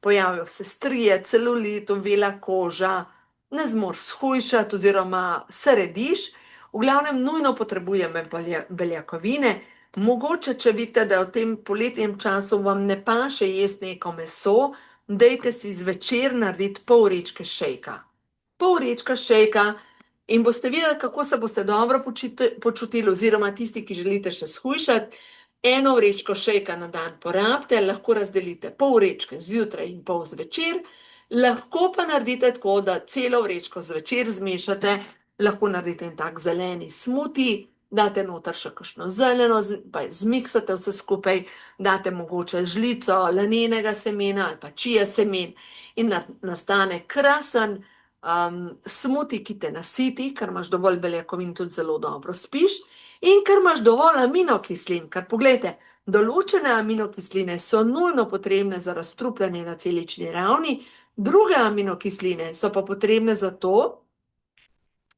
pojavijo se strije, celulit, ovela koža, ne zmoreš shujšati oziroma se rediš, v glavnem nujno potrebujemo beljakovine. Mogoče, če vidite, da v tem poletnem času vam ne paše jesti neko meso, dajte si zvečer narediti pol vrečke šejka. Pol vrečka šejka in boste videli, kako se boste dobro počutili, oziroma tisti, ki želite še shujšati, eno vrečko šejka na dan porabite, lahko razdelite pol vrečke zjutraj in pol zvečer, lahko pa naredite tako, da celo vrečko zvečer zmešate, lahko naredite en tak zeleni smuti, date noter še kakšno zeleno, pa zmiksate vse skupaj, date mogoče žlico lanenega semena ali pa čija semen in nastane krasen smuti, ki te nasiti, ker imaš dovolj beljakovin, tudi zelo dobro spiš, in ker imaš dovolj aminokislin, ker poglejte, določene aminokisline so nujno potrebne za razstrupljanje na celični ravni, druge aminokisline so pa potrebne za to,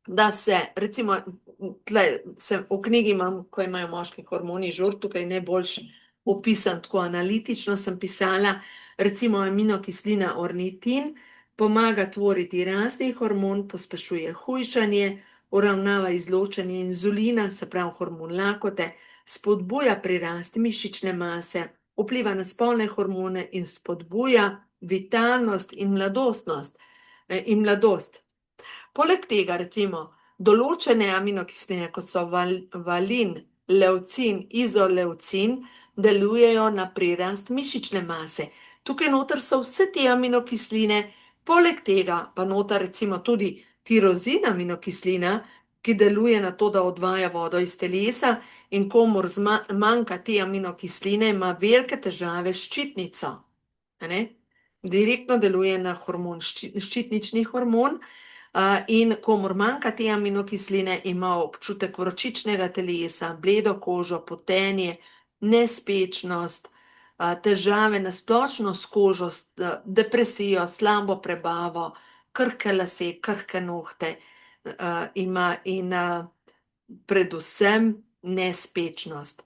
da se, recimo, v knjigi imam, ko imajo moški hormoni žur, tukaj najboljše opisan, tako analitično sem pisala, recimo aminokislina ornitin, pomaga tvoriti rastni hormon, pospešuje hujšanje, uravnava izločanje inzulina, se pravi hormon lakote, spodbuja prirast mišične mase, vpliva na spolne hormone in spodbuja vitalnost in mladostnost, in mladost. Poleg tega, recimo, določene aminokisline, kot so valin, leucin, izoleucin, delujejo na prirast mišične mase. Tukaj noter so vse te aminokisline, poleg tega pa noter recimo tudi tirozin aminokislina, ki deluje na to, da odvaja vodo iz telesa, in komur manjka te aminokisline, ima velike težave s ščitnico. Direktno deluje na hormon, ščitnični hormon, in komur manjka te aminokisline, ima občutek vročičnega telesa, bledo kožo, potenje, nespečnost, težave na splošno s kožo, depresijo, slabo prebavo, krhke lase, krhke nohte, ima in predvsem nespečnost.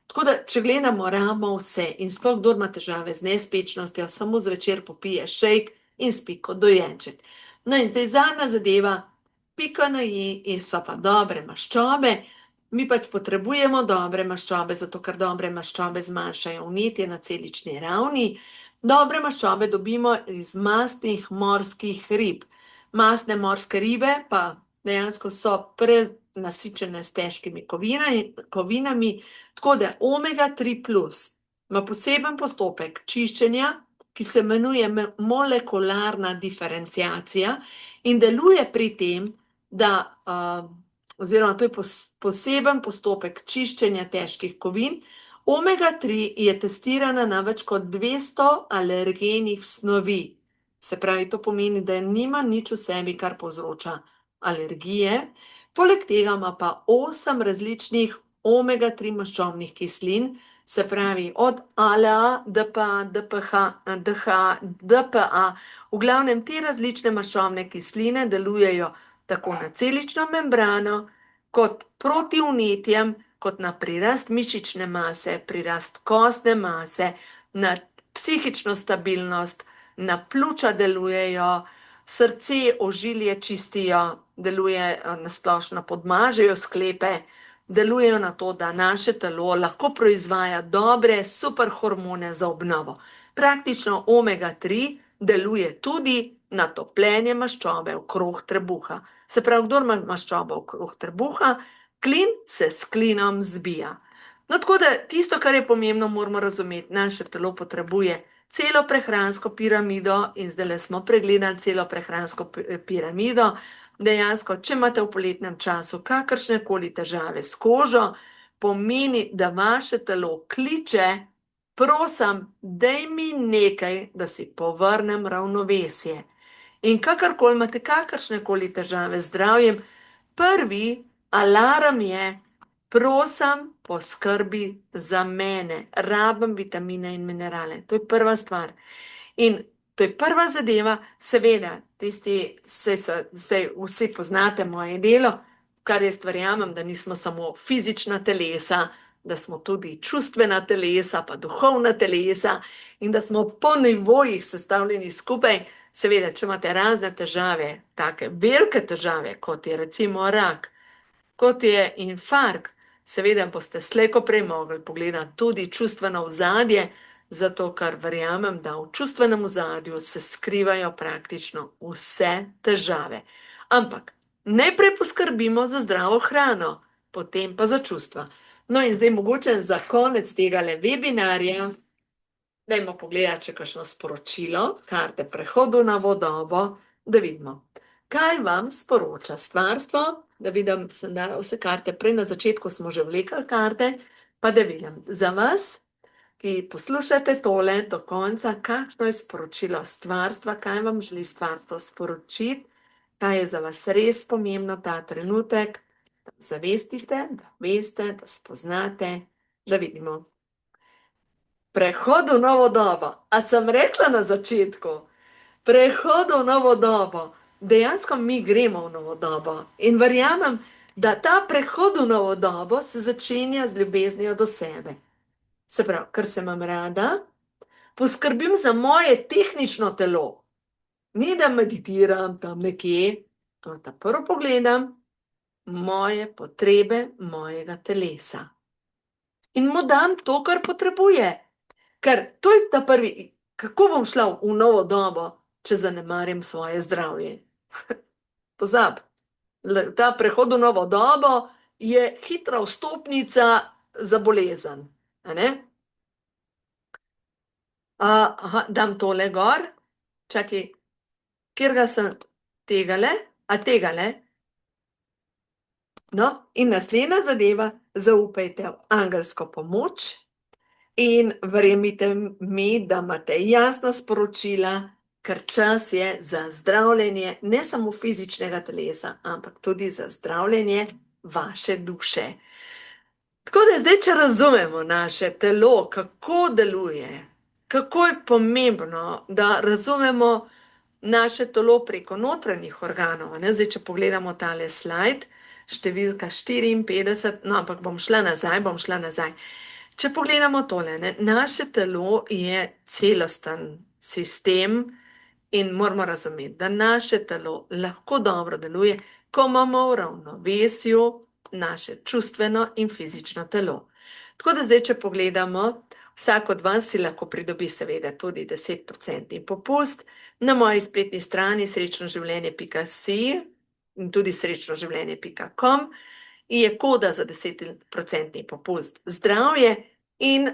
Tako da, če gledamo, rabimo vse in sploh kdor ima težave z nespečnostjo, samo zvečer popije šejk in spi kot dojenček. No, in zdaj zadnja zadeva, pika na i so pa dobre maščobe. Mi pač potrebujemo dobre maščobe, zato ker dobre maščobe zmanjšajo vnetje na celični ravni. Dobre maščobe dobimo iz mastnih morskih rib. Mastne morske ribe pa dejansko so prenasičene s težkimi kovinami, tako da omega-3 plus ima poseben postopek čiščenja, ki se imenuje molekularna diferenciacija in deluje pri tem, da, oziroma to je poseben postopek čiščenja težkih kovin. Omega-3 je testirana na več kot 200 alergenih snovi. Se pravi, to pomeni, da nima nič v sebi, kar povzroča alergije, poleg tega ima pa 8 različnih omega-3 maščobnih kislin, se pravi od ALA, DPA, DPH, DHA, DPA. V glavnem te različne maščobne kisline delujejo tako na celično membrano, kot proti vnetjem, kot na prirast mišične mase, prirast kostne mase, na psihično stabilnost, na pljuča delujejo, srce, ožilje čistijo, deluje na splošno, podmažejo sklepe, delujejo na to, da naše telo lahko proizvaja dobre, super hormone za obnovo. Praktično omega-3 deluje tudi na topljenje maščobe okrog trebuha. Se pravi, kdor ima maščobo okrog trebuha, klin se s klinom zbija. No, tako da tisto, kar je pomembno, moramo razumeti, naše telo potrebuje celo prehransko piramido in zdajle smo pregledali celo prehransko piramido. Dejansko, če imate v poletnem času kakršnekoli težave s kožo, pomeni, da vaše telo kliče, prosim, daj mi nekaj, da si povrnem ravnovesje. In kakorkoli imate kakršnekoli težave z zdravjem, prvi alarm je, prosim, poskrbi za mene, rabim vitamine in minerale. To je prva stvar. In to je prva zadeva, seveda, vsi poznate moje delo, kar jaz verjamem, da nismo samo fizična telesa, da smo tudi čustvena telesa, pa duhovna telesa in da smo po nivojih sestavljeni skupaj. Seveda, če imate razne težave, take velike težave, kot je recimo rak, kot je infarkt, seveda boste slej ko prej mogli pogledati tudi čustveno ozadje, zato ker verjamem, da v čustvenem ozadju se skrivajo praktično vse težave. Ampak najprej poskrbimo za zdravo hrano, potem pa za čustva. No in zdaj mogoče za konec tegale webinarja, dajmo pogledati, če kakšno sporočilo, karte prehodu na vodobo, da vidimo, kaj vam sporoča stvarstvo, da vidim, sem dala vse karte, prej na začetku smo že vlekli karte, pa da vidim za vas, ki poslušate tole do konca, kakšno je sporočilo stvarstva, kaj vam želi stvarstvo sporočiti, kaj je za vas res pomembno ta trenutek, da zavestite, da veste, da spoznate, da vidimo. Prehod v novo dobo. A sem rekla na začetku? Prehod v novo dobo. Dejansko mi gremo v novo dobo. In verjamem, da ta prehod v novo dobo se začenja z ljubeznijo do sebe. Se pravi, ker se imam rada, poskrbim za moje tehnično telo. Ni da meditiram tam nekje, ampak da prvo pogledam moje potrebe mojega telesa. In mu dam to, kar potrebuje. Ker to je ta prvi, kako bom šla v novo dobo, če zanemarim svoje zdravje. Pozab, ta prehod v novo dobo je hitra vstopnica za bolezen. Dam tole gor, čakaj, kjerga sem tegale, a tegale? No, in naslednja zadeva, zaupajte v angelsko pomoč, in verjemite mi, da imate jasna sporočila, ker čas je za zdravljenje ne samo fizičnega telesa, ampak tudi za zdravljenje vaše duše. Tako da zdaj, če razumemo naše telo, kako deluje, kako je pomembno, da razumemo naše telo preko notranjih organov. Zdaj, če pogledamo tale slajd, številka 54, no, ampak bom šla nazaj. Če pogledamo tole, naše telo je celosten sistem in moramo razumeti, da naše telo lahko dobro deluje, ko imamo v ravnovesju naše čustveno in fizično telo. Tako da zdaj, če pogledamo, vsak od vas si lahko pridobi seveda tudi 10% popust. Na moji spletni strani srečnoživljenje.si in tudi srečnoživljenje.com je koda za 10% popust zdravje in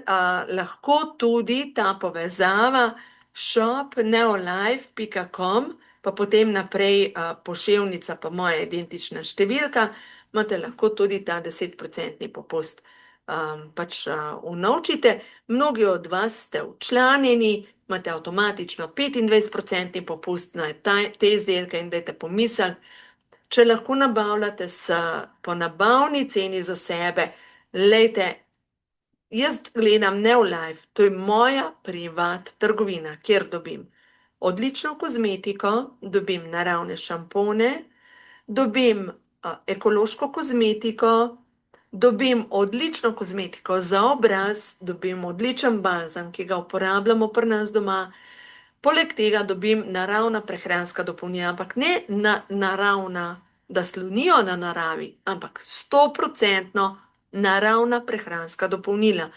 lahko tudi ta povezava shop.neolife.com, pa potem naprej poševnica pa moja identična številka, imate lahko tudi ta 10% popust unovčite. Mnogi od vas ste včlanjeni, imate avtomatično 25% popust na te izdelke in dajte pomisliti, če lahko nabavljate po nabavni ceni za sebe, lejte, jaz gledam Neolife, to je moja privat trgovina, kjer dobim odlično kozmetiko, dobim naravne šampone, dobim ekološko kozmetiko, dobim odlično kozmetiko za obraz, dobim odličen balzam, ki ga uporabljamo pri nas doma. Poleg tega dobim naravna prehranska dopolnila, ampak ne naravna, da slonijo na naravi, ampak 100% naravna prehranska dopolnila.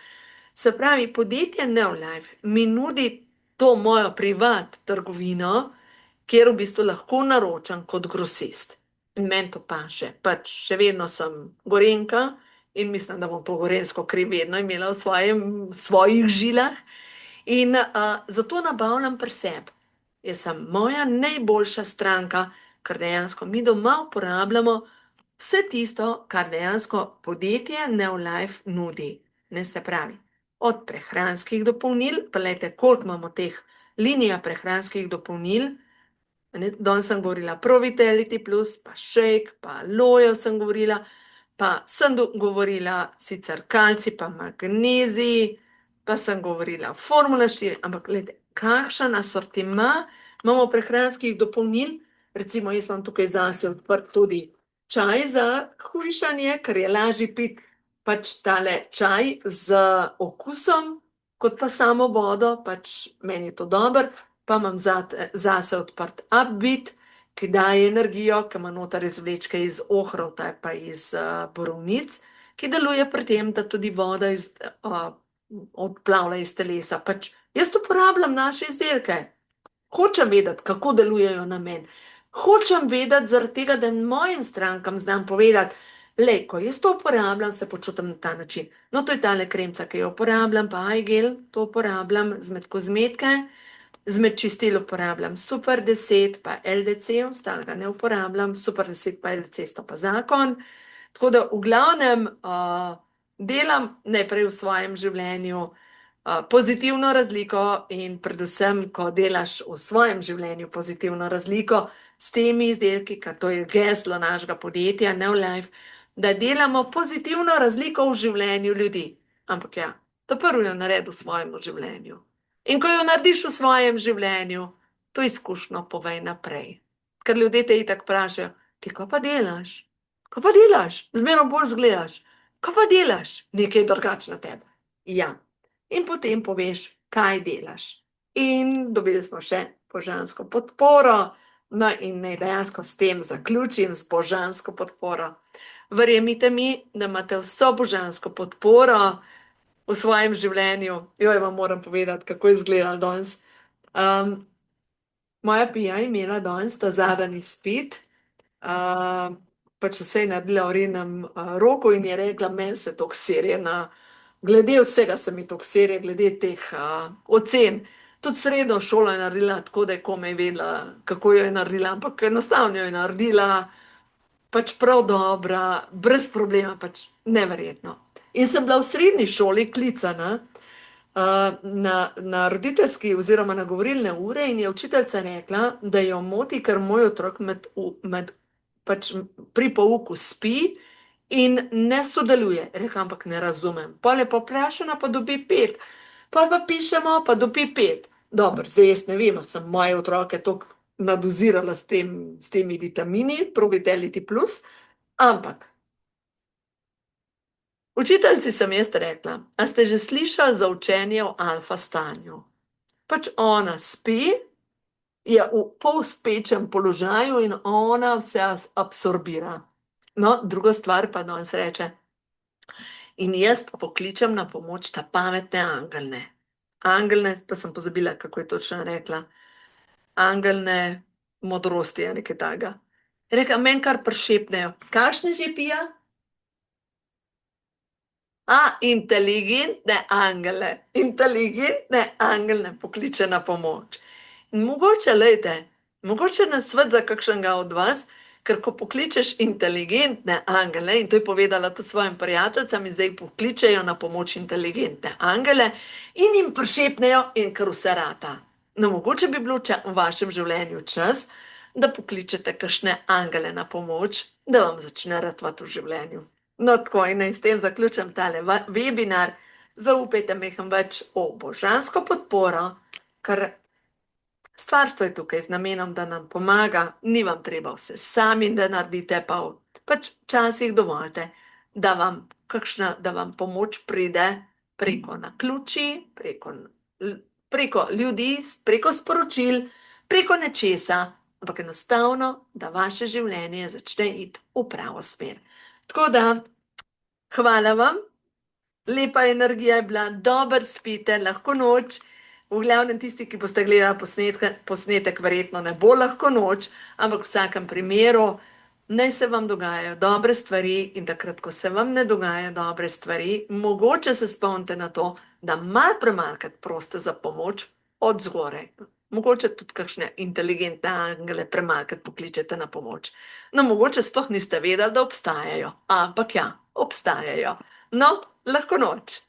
Se pravi, podjetje Neolife mi nudi to mojo privat trgovino, kjer v bistvu lahko naročam kot grosist. In meni to paše. Pač še vedno sem Gorenjka in mislim, da bom to gorenjsko kri vedno imela v svojih žilah. In zato nabavljam pri sebi. Jaz sem moja najboljša stranka, ker dejansko mi doma uporabljamo vse tisto, kar dejansko podjetje Neolife nudi. Ne, se pravi, od prehranskih dopolnil, pa lejte, koliko imamo teh linija prehranskih dopolnil. Danes sem govorila Pro-Vitality Plus, pa Shake, pa Lojo sem govorila, pa sem govorila sicer kalcij, pa magnezij, pa sem govorila Formula 4, ampak gledajte, kakšen asortima imamo prehranskih dopolnil. Recimo, jaz imam tukaj zase odprt tudi čaj za hujšanje, ker je lažje piti pač tale čaj z okusom, kot pa samo vodo, pač meni je to dobro. Pa imam zase odprt Upbeat, ki daje energijo, ki ima noter izvlečke iz ohrovta pa iz borovnic, ki deluje pri tem, da tudi voda odplavlja iz telesa. Pač jaz uporabljam naše izdelke. Hočem vedeti, kako delujejo na meni. Hočem vedeti, zaradi tega, da mojim strankam znam povedati, lej, ko jaz to uporabljam, se počutim na ta način. No, to je tale kremca, ki jo uporabljam, pa iGel, to uporabljam zmed kozmetke. Zmed čistil uporabljam Super 10, pa LDC, ostalega ne uporabljam, Super 10 pa LDC sta pa zakon. Tako da v glavnem delam najprej v svojem življenju pozitivno razliko in predvsem, ko delaš v svojem življenju pozitivno razliko s temi izdelki, ker to je geslo našega podjetja Neolife, da delamo pozitivno razliko v življenju ljudi. Ampak ja, to prvo jo naredi v svojem življenju. In ko jo narediš v svojem življenju, to izkušnjo povej naprej. Ker ljudje te itak vprašajo, ti kaj pa delaš? Kaj pa delaš? Zmerno bolj zgledaš. Kaj pa delaš? Nekaj drugače na tebe. Ja. In potem poveš, kaj delaš. In dobili smo še božansko podporo, no in naj dejansko s tem zaključim z božansko podporo. Verjemite mi, da imate vso božansko podporo v svojem življenju. Joj, vam moram povedati, kako je izgledalo danes. Moja pija je imela danes ta zadnji izpit, pač vse je naredila v rednem roku in je rekla, meni se toliko serije glede vsega se mi toliko serije, glede teh ocen. Tudi srednjo šolo je naredila tako, da je komaj vedela, kako jo je naredila, ampak enostavno jo je naredila, pač prav dobra, brez problema, pač neverjetno. In sem bila v srednji šoli klicana na roditeljski oziroma na govorilne ure in je učiteljica rekla, da jo moti, ker moj otrok pač pri pouku spi in ne sodeluje. Rekla, ampak ne razumem. Pol je pa vprašana, pa dobi 5. Pol pa pišemo, pa dobi 5. Dobro, zdaj jaz ne vem, sem moje otroke toliko nadozirala s temi vitamini, Pro-Vitality Plus, ampak učiteljici sem jaz rekla, a ste že slišali za učenje o alfa stanju? Pač ona spi, je v polspečem položaju in ona vse absorbira. No, druga stvar pa danes reče, in jaz pokličem na pomoč ta pametne angelne. Angelne, pa sem pozabila, kako je točno rekla. Angelne modrosti, ali nekaj takega. Rekla, meni kar prišepnejo. Kakšne že pija? Inteligentne angelne pokliče na pomoč. In mogoče, lejte, mogoče nasvet za kakšnega od vas, ker ko pokličeš inteligentne angele, in to je povedala tudi svojim prijateljicam, in zdaj pokličejo na pomoč inteligentne angele in jim prišepnejo in kar vse rata. No, mogoče bi bilo v vašem življenju čas, da pokličete kakšne angele na pomoč, da vam začne ratovati v življenju. No, tako in s tem zaključim tale webinar. Zaupajte meham več o božansko podporo, ker stvarstvo je tukaj z namenom, da nam pomaga, ni vam treba vse sami, da naredite, pa pač včasih dovolite, da vam pomoč pride preko naključij, preko ljudi, preko sporočil, preko nečesa, ampak enostavno, da vaše življenje začne iti v pravo smer. Tako da, hvala vam, lepa energija je bila, dober spite, lahko noč. V glavnem tisti, ki boste gledali posnetek, verjetno ne bo lahko noč, ampak v vsakem primeru naj se vam dogajajo dobre stvari in takrat, ko se vam ne dogajajo dobre stvari, mogoče se spomnite na to, da malo premalkrat prosite za pomoč od zgoraj. Mogoče tudi kakšne inteligentne angele premalkrat pokličete na pomoč. No, mogoče sploh niste vedeli, da obstajajo, ampak ja, obstajajo. No, lahko noč.